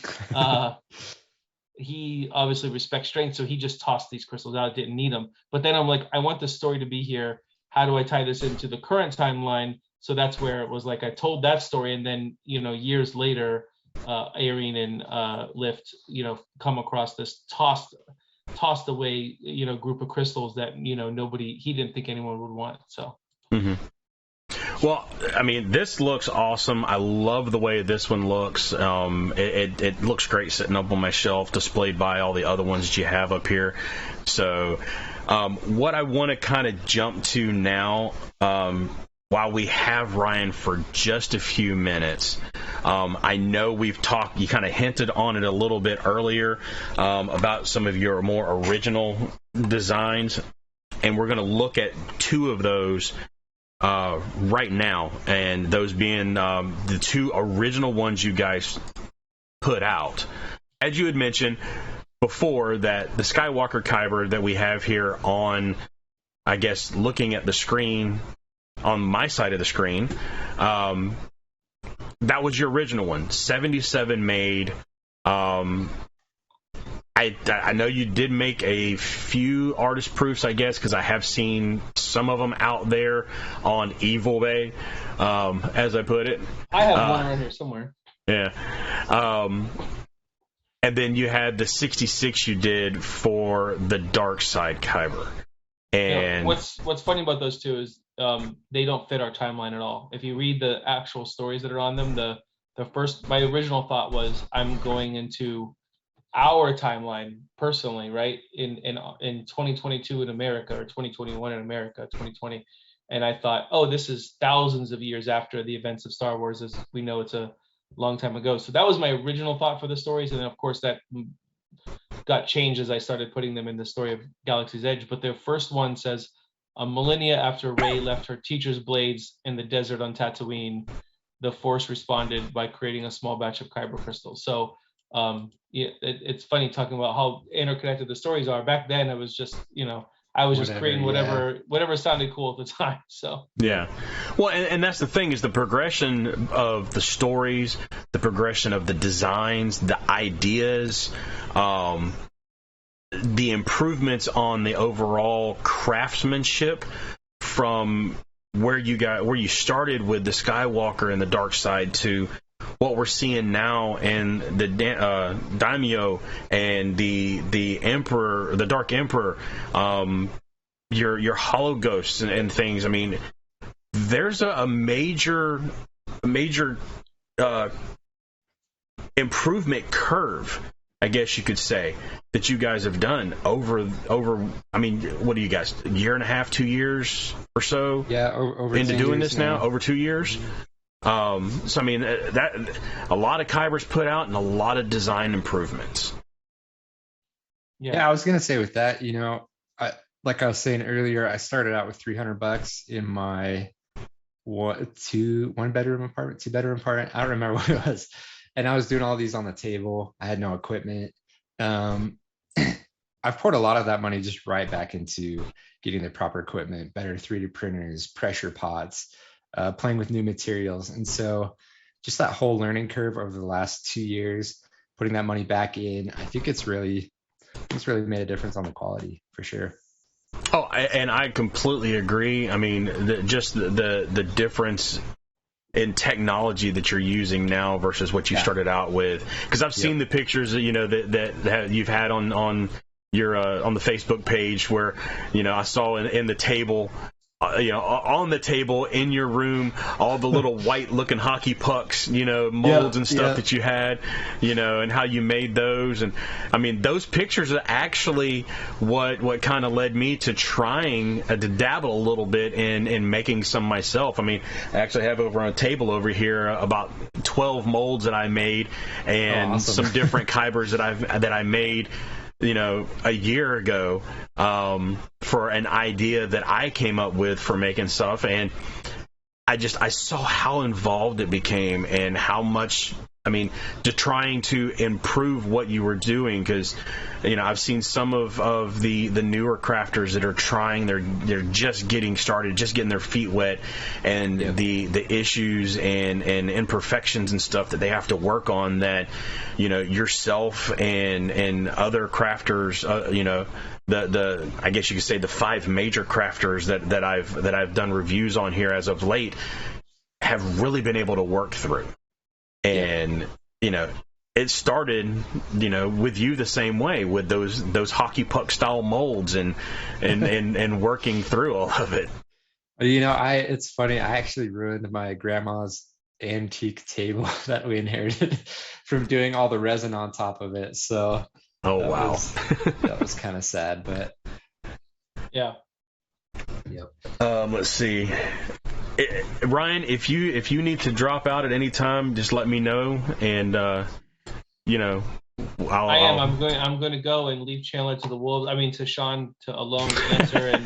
he obviously respects strength, so he just tossed these crystals out, didn't need them. But then I'm like, I want the story to be here. How do I tie this into the current timeline? So that's where it was like I told that story, and then years later, Irene and Lift, come across this tossed away, group of crystals that he didn't think anyone would want. So. Mm-hmm. Well, I mean, this looks awesome. I love the way this one looks. It looks great sitting up on my shelf, displayed by all the other ones that you have up here. So, what I want to kind of jump to now, while we have Ryan for just a few minutes, I know we've talked, you kind of hinted on it a little bit earlier, about some of your more original designs, and we're going to look at two of those right now, and those being the two original ones you guys put out. As you had mentioned before, that the Skywalker Kyber that we have here on, I guess, looking at the screen, on my side of the screen, that was your original one, 77 made. I know you did make a few artist proofs, I guess, because I have seen some of them out there on AVALIBILITY, as I put it. I have one right here somewhere. Yeah. And then you had the 66 you did for the Darkside Kyber. And what's funny about those two is they don't fit our timeline at all. If you read the actual stories that are on them, my original thought was I'm going into our timeline personally, right, in 2022 in America, or 2021 in America, 2020, and I thought, oh, this is thousands of years after the events of Star Wars, as we know it's a long time ago. So that was my original thought for the stories, and then of course that got changed as I started putting them in the story of Galaxy's Edge. But their first one says, a millennia after Rey left her teacher's blades in the desert on Tatooine, the Force responded by creating a small batch of kyber crystals. So it's funny talking about how interconnected the stories are. Back then, it was just, I was just creating whatever sounded cool at the time. So yeah, well, and that's the thing, is the progression of the stories, the progression of the designs, the ideas, the improvements on the overall craftsmanship from where you started with the Skywalker and the Darkside to what we're seeing now in the Diamyo and the Emperor, the Dark Emperor, your hollow ghosts and things. I mean, there's a major improvement curve, I guess you could say, that you guys have done over. I mean, what do you guys? A year and a half, 2 years or so? Yeah, over into doing this now. Over 2 years. Mm-hmm. So I mean, that a lot of Kybers put out and a lot of design improvements. Yeah, I was gonna say with that, like I was saying earlier, I started out with $300 in my two bedroom apartment. I don't remember what it was, and I was doing all these on the table. I had no equipment. I've poured a lot of that money just right back into getting the proper equipment, better 3D printers, pressure pots. Playing with new materials. And so just that whole learning curve over the last 2 years, putting that money back in, I think it's really made a difference on the quality for sure. Oh, and I completely agree. I mean, the difference in technology that you're using now versus what you started out with, because I've seen the pictures that you've had on your on the Facebook page, where I saw in the table, on the table in your room, all the little white looking hockey pucks, molds and stuff that you had, and how you made those. And I mean, those pictures are actually what kind of led me to trying to dabble a little bit in making some myself. I mean, I actually have over on a table over here about 12 molds that I made, and some different Kybers that I made a year ago, for an idea that I came up with for making stuff. And I saw how involved it became and how much I mean, to trying to improve what you were doing? Because, I've seen some of the newer crafters that are trying. They're just getting started, just getting their feet wet, and the issues and imperfections and stuff that they have to work on. That, yourself and other crafters, the I guess you could say the 5 major crafters that I've done reviews on here as of late have really been able to work through. And it started with you the same way, with those hockey puck style molds and working through all of it. It's funny, I actually ruined my grandma's antique table that we inherited from doing all the resin on top of it. So that was kind of sad, but yeah. Yep. Let's see. Ryan, if you need to drop out at any time, just let me know, and I'm going to go and leave Chandler to the wolves. I mean, to Sean alone to answer,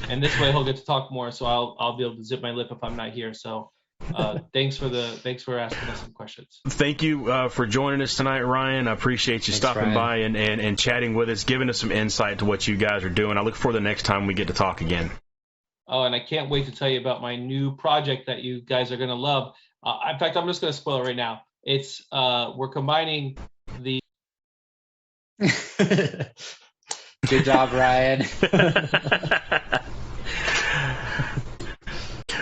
and this way he'll get to talk more. So I'll be able to zip my lip if I'm not here. So thanks for asking us some questions. Thank you for joining us tonight, Ryan. I appreciate you stopping by and chatting with us, giving us some insight to what you guys are doing. I look forward to the next time we get to talk again. Oh, and I can't wait to tell you about my new project that you guys are going to love. In fact, I'm just going to spoil it right now. It's we're combining the. Good job, Ryan.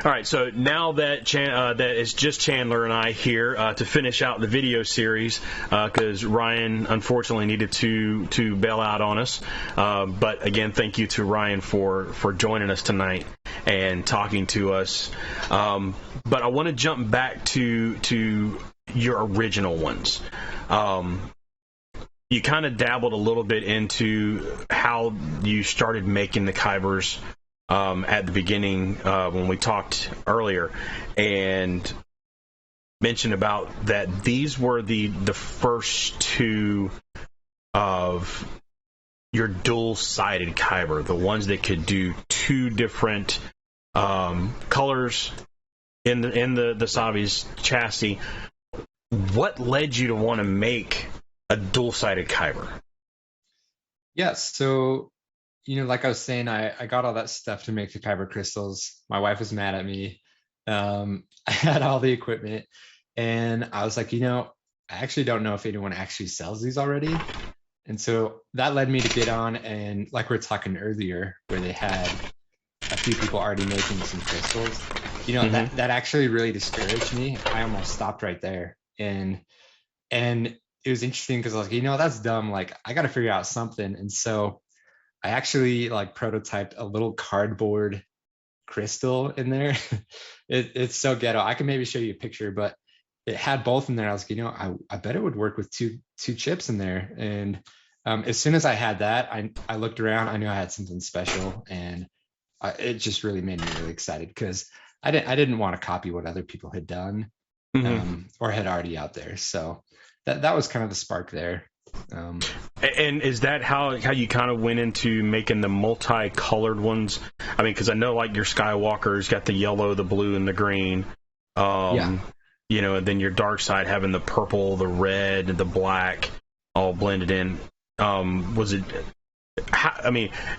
All right, so now that that it's just Chandler and I here to finish out the video series, because Ryan unfortunately needed to bail out on us. But again, thank you to Ryan for joining us tonight and talking to us. But I want to jump back to your original ones. You kind of dabbled a little bit into how you started making the Kybers at the beginning when we talked earlier, and mentioned about that these were the first 2 of your dual-sided Kyber, the ones that could do 2 different colors in the Savi's chassis. What led you to want to make a dual-sided Kyber? Yes, so like I was saying, I got all that stuff to make the kyber crystals. My wife was mad at me. I had all the equipment, and I was like, I actually don't know if anyone actually sells these already. And so that led me to get on, and like we were talking earlier, where they had a few people already making some crystals, that actually really discouraged me. I almost stopped right there. And it was interesting because I was like, that's dumb. Like, I got to figure out something. And so I actually prototyped a little cardboard crystal in there. It's so ghetto. I can maybe show you a picture, but it had both in there. I was like, I bet it would work with two chips in there. And as soon as I had that, I looked around. I knew I had something special, and it just really made me really excited because I didn't want to copy what other people had done or had already out there. So that was kind of the spark there. And is that how you kind of went into making the multicolored ones? I mean, because I know your Skywalker's got the yellow, the blue, and the green. And then your Darkside having the purple, the red, and the black all blended in. Was it?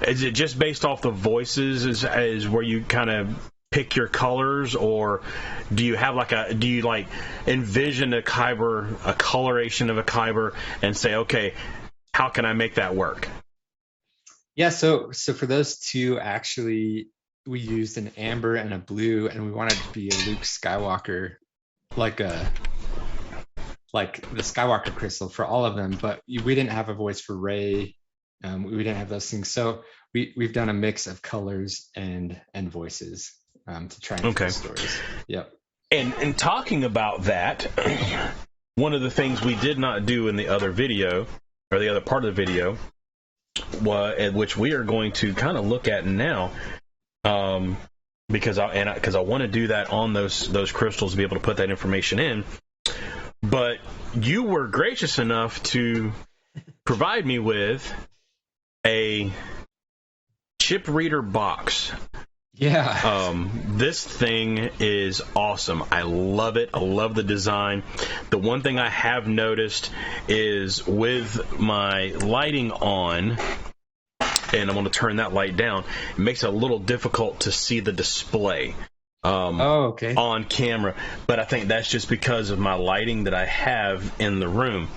Is it just based off the voices? Is where you kind of pick your colors, or do you have envision a Kyber, a coloration of a Kyber, and say, okay, how can I make that work? Yeah, so for those 2, actually, we used an amber and a blue, and we wanted to be a Luke Skywalker, like the Skywalker crystal for all of them, but we didn't have a voice for Rey. We didn't have those things, so we've done a mix of colors and voices to try and tell stories. Yep. And talking about that, one of the things we did not do in the other video, or the other part of the video, which we are going to kind of look at now, because I want to do that on those crystals to be able to put that information in. But you were gracious enough to provide me with a chip reader box Yeah. This thing is awesome. I love it. I love the design. The one thing I have noticed is with my lighting on, and I'm going to turn that light down, it makes it a little difficult to see the display Okay. on camera. But I think that's just because of my lighting that I have in the room.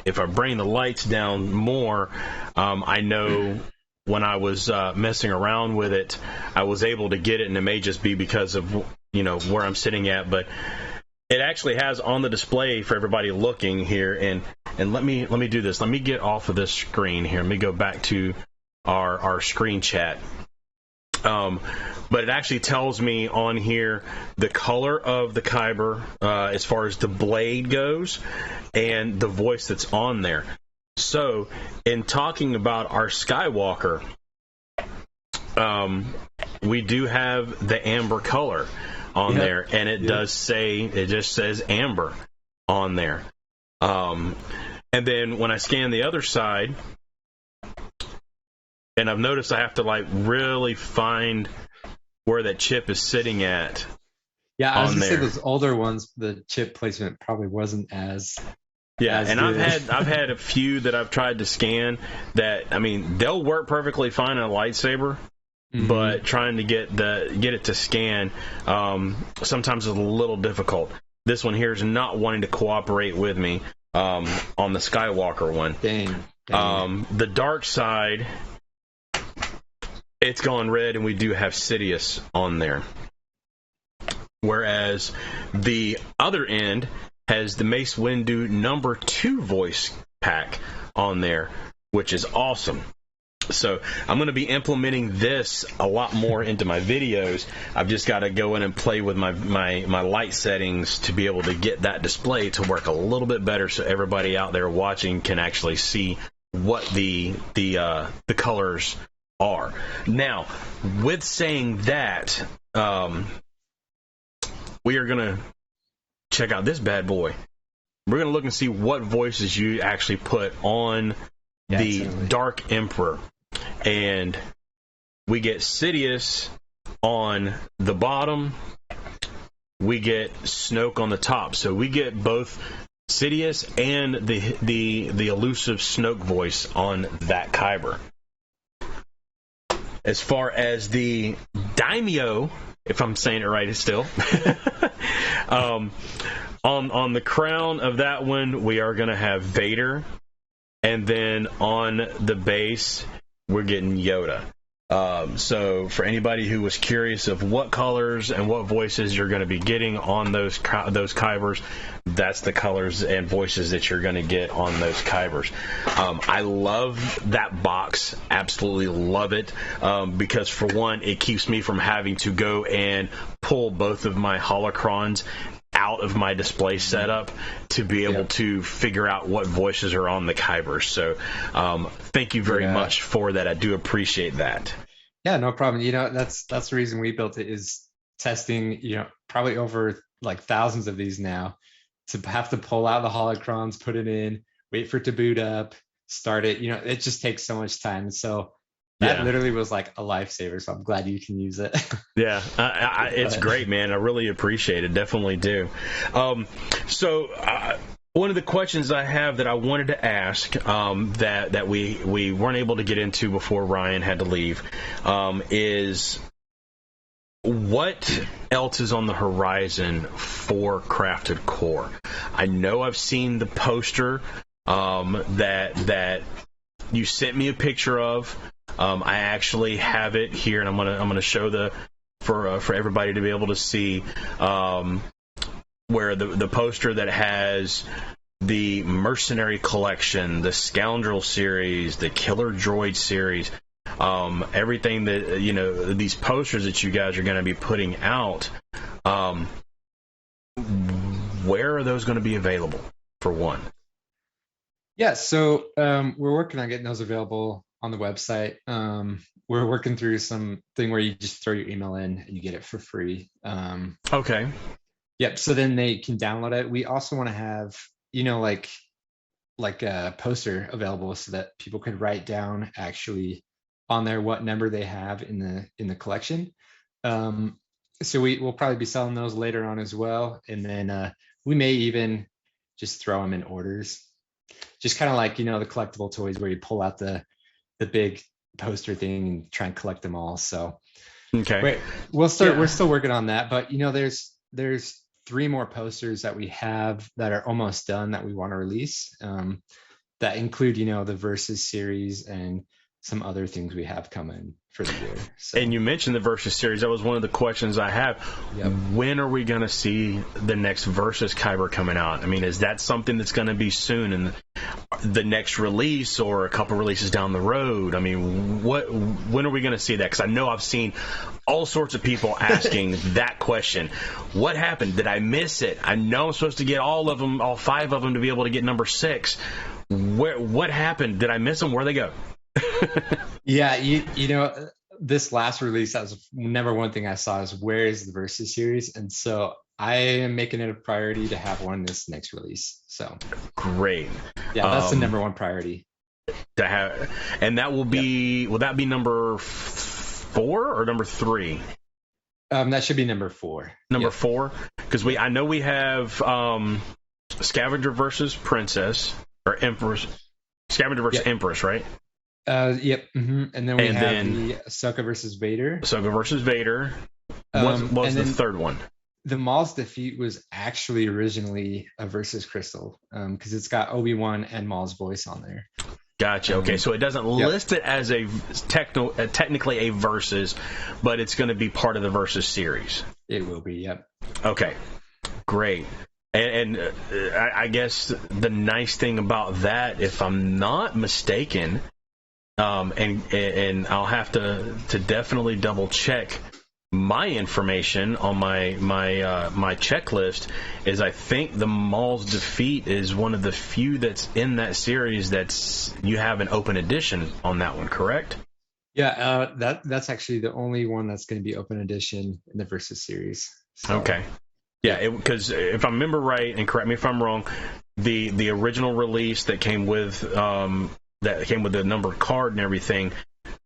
If I bring the lights down more, I know when I was messing around with it, I was able to get it, and it may just be because of where I'm sitting at. But it actually has on the display for everybody looking here. And let me do this. Let me get off of this screen here. Let me go back to our screen chat. But it actually tells me on here the color of the Kyber as far as the blade goes and the voice that's on there. So in talking about our Skywalker, we do have the amber color on there, and it does say, it just says amber on there. And then when I scan the other side, and I've noticed I have to like really find where that chip is sitting at. Yeah, I was on gonna say there. those older ones, the chip placement probably wasn't as And good. I've had a few that I've tried to scan that, I mean, they'll work perfectly fine on a lightsaber, but trying to get it to scan sometimes is a little difficult. This one here is not wanting to cooperate with me on the Skywalker one. Dang. The dark side, it's gone red, and we do have Sidious on there. Whereas the other end has the Mace Windu #2 voice pack on there, which is awesome. So I'm going to be implementing this a lot more into my videos. I've just got to go in and play with my light settings to be able to get that display to work a little bit better, so everybody out there watching can actually see what the colors are. Now, with saying that, we are going to check out this bad boy. We're going to look and see what voices you actually put on the totally. Dark Emperor. And we get Sidious on the bottom. We get Snoke on the top. So we get both Sidious and the elusive Snoke voice on that Kyber. As far as the Daimyo, if I'm saying it right still, on the crown of that one, we are going to have Vader. And then on the base, we're getting Yoda. So for anybody who was curious of what colors and what voices you're going to be getting on those Kybers, that's the colors and voices that you're going to get on those Kybers. I love that box. Absolutely love it. Because for one, it keeps me from having to go and pull both of my holocrons out of my display setup to be able to figure out what voices are on the Kybers. So thank you very much for that. I do appreciate that. Yeah, no problem. That's the reason we built it, is testing, probably over like thousands of these now, to have to pull out the holocrons, put it in, wait for it to boot up, start it. It just takes so much time. So that literally was like a lifesaver. So I'm glad you can use it. Yeah, it's great, man. I really appreciate it. Definitely do. So one of the questions I have that I wanted to ask that we weren't able to get into before Ryan had to leave is, what else is on the horizon for Crafted Core? I know I've seen the poster that you sent me a picture of. I actually have it here, and I'm gonna show for everybody to be able to see where the poster that has the Mercenary Collection, the Scoundrel series, the Killer Droid series, everything that these posters that you guys are going to be putting out. Where are those going to be available, for one? Yeah, so we're working on getting those available on the website. We're working through some thing where you just throw your email in and you get it for free. Okay. Yep. So then they can download it. We also want to have, like a poster available so that people could write down actually on there what number they have in the collection. So we'll probably be selling those later on as well. And then we may even just throw them in orders. Just kind of like, the collectible toys where you pull out the big poster thing and try and collect them all. So Okay. we're still working on that, but there's 3 more posters that we have that are almost done that we want to release. That include, the Versus series and some other things we have coming for the year. So. And you mentioned the Versus series. That was one of the questions I have. Yep. When are we going to see the next Versus Kyber coming out? I mean, is that something that's going to be soon in the next release or a couple releases down the road? I mean, when are we going to see that? Because I know I've seen all sorts of people asking that question. What happened? Did I miss it? I know I'm supposed to get all of them, all 5 of them, to be able to get number 6. What happened? Did I miss them? Where'd they go? Yeah, this last release, that was number one thing I saw is where is the Versus series, and so I am making it a priority to have one this next release. So great. Yeah, that's the number one priority to have, and that will be. Will that be number 4 or number 3? That should be number 4. Number 4, because I know we have Scavenger versus Princess or Empress. Scavenger versus Empress, right? Yep. Mm-hmm. And then we have the Ahsoka versus Vader. Ahsoka versus Vader. What was the third one? The Maul's Defeat was actually originally a Versus Crystal, because it's got Obi-Wan and Maul's voice on there. Gotcha. Okay, so it doesn't list it as technically a Versus, but it's going to be part of the Versus series. It will be. Yep. Okay. Great. And I guess the nice thing about that, if I'm not mistaken, and I'll have to definitely double check my information on my checklist, is I think the Maul's Defeat is one of the few that's in that series that's you have an open edition on that one, correct? Yeah, that's actually the only one that's going to be open edition in the Versus series. So. Okay. Yeah, because if I remember right, and correct me if I'm wrong, the original release that came with the numbered card and everything,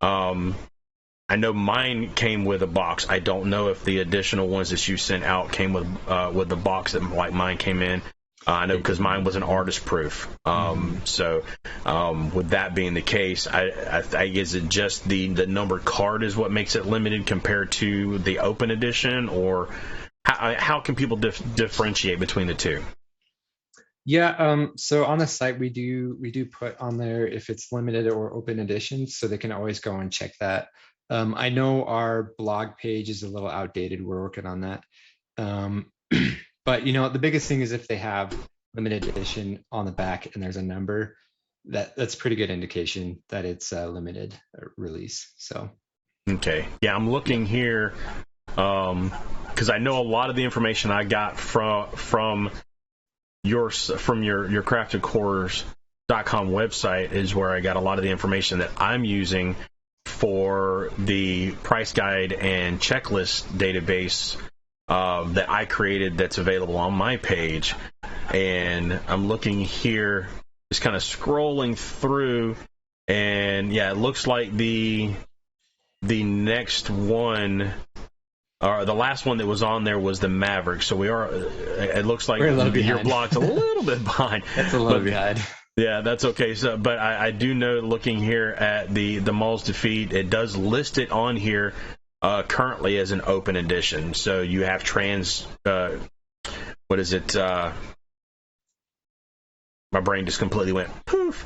I know mine came with a box. I don't know if the additional ones that you sent out came with the box that like mine came in. I know because mine was an artist proof. So with that being the case, I is it just the numbered card is what makes it limited compared to the open edition, or how can people differentiate between the two? Yeah, so on the site we do put on there if it's limited or open edition, so they can always go and check that. I know our blog page is a little outdated. We're working on that. But the biggest thing is if they have limited edition on the back and there's a number, that's pretty good indication that it's a limited release. So okay, yeah, I'm looking here because I know a lot of the information I got from your craftedcores.com website is where I got a lot of the information that I'm using for the price guide and checklist database that I created that's available on my page. And I'm looking here, just kind of scrolling through, and yeah, it looks like the next one, or the last one that was on there was the Maverick. So it looks like your blog's a little bit behind. That's a little behind. Yeah, that's okay. So, but I do know, looking here at the Maul's Defeat, it does list it on here currently as an open edition. So you have what is it? My brain just completely went poof.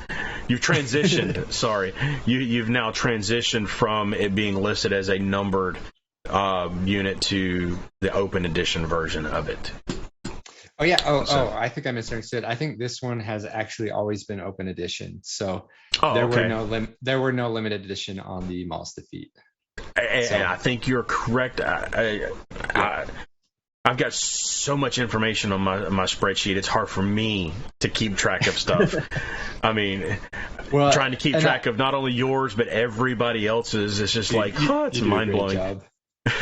You've transitioned. Sorry, you've now transitioned from it being listed as a numbered unit to the open edition version of it. Oh yeah. I think I misunderstood. I think this one has actually always been open edition. So there were no limited edition on the Maul's Defeat. And I think you're correct. I've got so much information on my spreadsheet. It's hard for me to keep track of stuff. I mean, trying to keep track of not only yours but everybody else's. It's just it's mind blowing.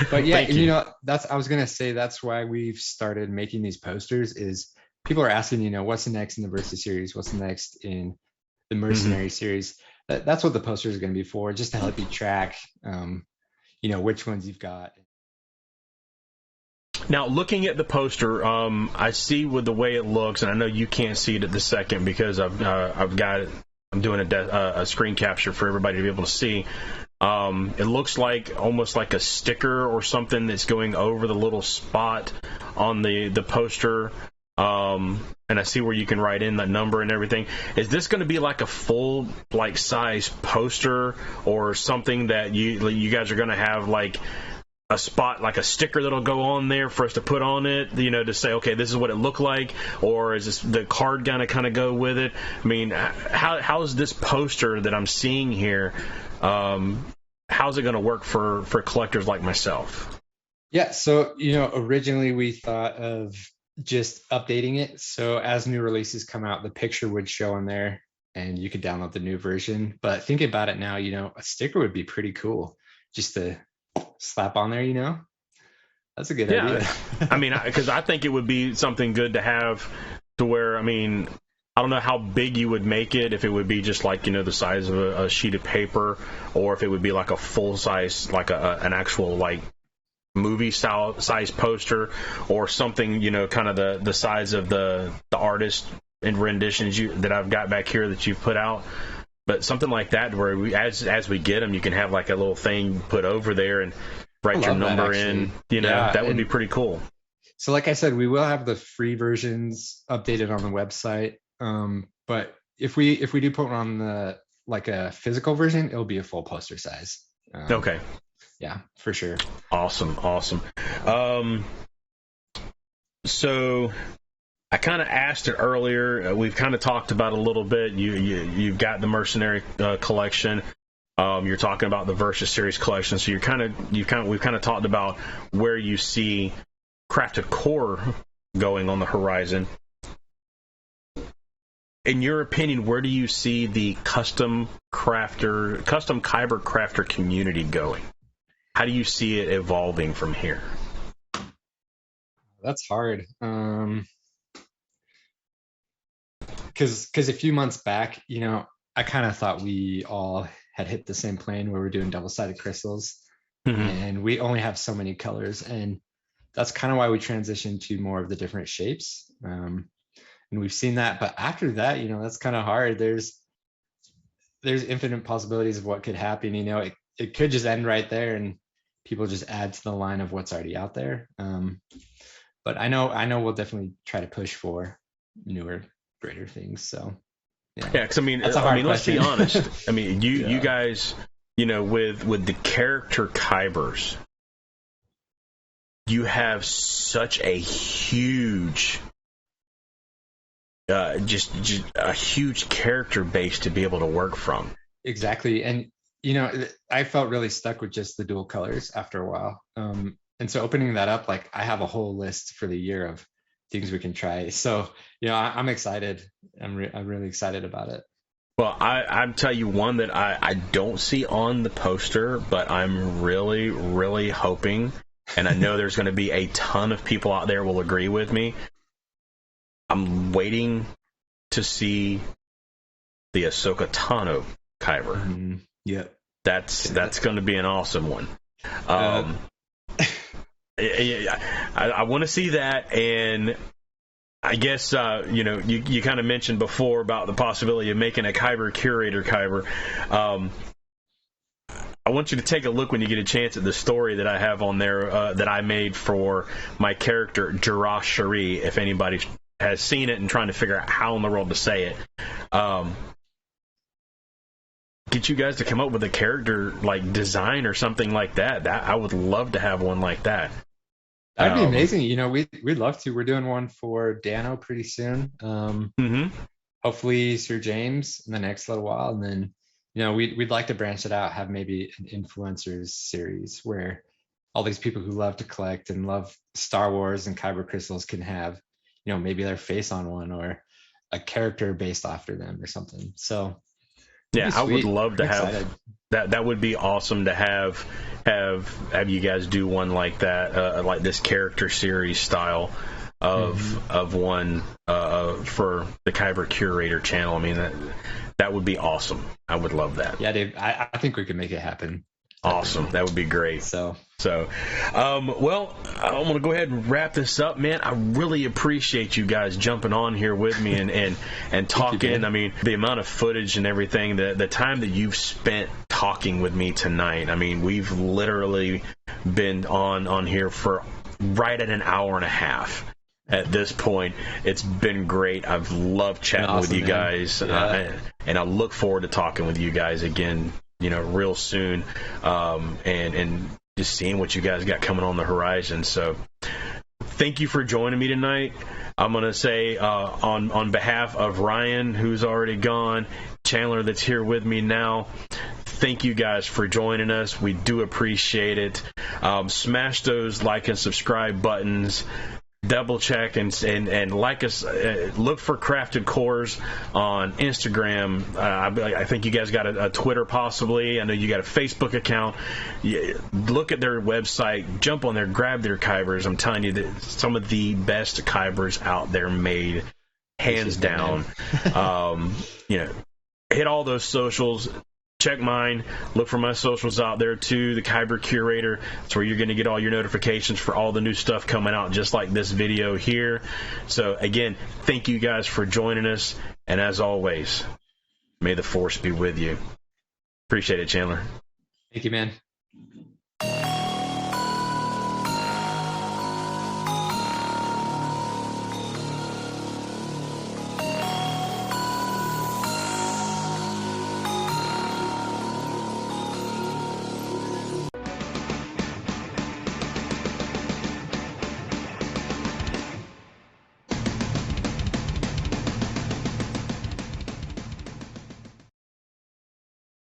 But yeah, I was gonna say that's why we've started making these posters. Is people are asking, what's the next in the Versus series? What's the next in the Mercenary series? That's what the posters are gonna be for, just to help you track, which ones you've got. Now, looking at the poster, I see with the way it looks, and I know you can't see it at the second because I'm doing a screen capture for everybody to be able to see. It looks like almost like a sticker or something that's going over the little spot on the poster. And I see where you can write in the number and everything. Is this going to be like a full like size poster or something that you guys are going to have like a spot, like a sticker that'll go on there for us to put on it, you know, to say, okay, this is what it looked like, or is this the card gonna kind of go with it? I mean, how's this poster that I'm seeing here? How's it gonna work for collectors like myself? Yeah, so originally we thought of just updating it, so as new releases come out, the picture would show on there, and you could download the new version. But thinking about it now, a sticker would be pretty cool, just to slap on there. That's a good idea. I mean, because I think it would be something good to have, to where, I mean, I don't know how big you would make it, if it would be just like the size of a sheet of paper, or if it would be like a full size, like an actual like movie style size poster, or something kind of the size of the artist and renditions that I've got back here that you've put out. But something like that, where as we get them, you can have like a little thing put over there and write your number in. That would be pretty cool. So, like I said, we will have the free versions updated on the website. But if we do put one on the like a physical version, it'll be a full poster size. Okay. Yeah, for sure. Awesome. So I kind of asked it earlier. We've kind of talked about it a little bit. You've got the Mercenary collection. You're talking about the Versus series collection. So we've kind of talked about where you see Crafted Core going on the horizon. In your opinion, where do you see the custom kyber crafter community going? How do you see it evolving from here? That's hard. Because a few months back, I kind of thought we all had hit the same plane where we're doing double-sided crystals, and we only have so many colors, and that's kind of why we transitioned to more of the different shapes. And we've seen that, but after that, that's kind of hard. There's infinite possibilities of what could happen. It could just end right there, and people just add to the line of what's already out there. But I know we'll definitely try to push for newer, greater things. So yeah, because let's be honest. I mean, you guys, with the character Kybers, you have such a huge, just a huge character base to be able to work from. Exactly, and I felt really stuck with just the dual colors after a while. And so opening that up, like I have a whole list for the year of things we can try. So, I'm excited. I'm really excited about it. Well, I'll tell you one that I don't see on the poster, but I'm really, really hoping, and I know there's going to be a ton of people out there will agree with me. I'm waiting to see the Ahsoka Tano Kyber. Yep. That's going to be an awesome one. I want to see that, and I guess you kind of mentioned before about the possibility of making a KyberCurator Kyber. I want you to take a look when you get a chance at the story that I have on there that I made for my character Jarrah Shari. If anybody has seen it and trying to figure out how in the world to say it. Get you guys to come up with a character like design or something like that. I would love to have one like that. That'd be amazing. We'd love to. We're doing one for Dano pretty soon. Hopefully Sir James in the next little while, and then we'd like to branch it out, have maybe an influencers series where all these people who love to collect and love Star Wars and kyber crystals can have maybe their face on one or a character based after them or something. So yeah, I would love to have that. That would be awesome to have you guys do one like that, like this character series style of one for the KyberCurator channel. I mean, that would be awesome. I would love that. Yeah, Dave, I think we could make it happen. Awesome. That would be great. So, well, I'm going to go ahead and wrap this up, man. I really appreciate you guys jumping on here with me and talking. I mean, the amount of footage and everything, the time that you've spent talking with me tonight. I mean, we've literally been on here for right at an hour and a half. At this point, it's been great. I've loved chatting with you guys, and I look forward to talking with you guys again, real soon, and just seeing what you guys got coming on the horizon. So thank you for joining me tonight. I'm going to say on behalf of Ryan, who's already gone, Chandler, that's here with me now, thank you guys for joining us. We do appreciate it. Smash those like and subscribe buttons. Double check and like us. Look for Crafted Cores on Instagram. I think you guys got a Twitter possibly. I know you got a Facebook account. Look at their website. Jump on there. Grab their Kybers. I'm telling you that some of the best Kybers out there made, hands down. Hit all those socials. Check mine. Look for my socials out there too. The Kyber Curator. That's where you're going to get all your notifications for all the new stuff coming out, just like this video here. So again, thank you guys for joining us. And as always, may the Force be with you. Appreciate it, Chandler. Thank you, man.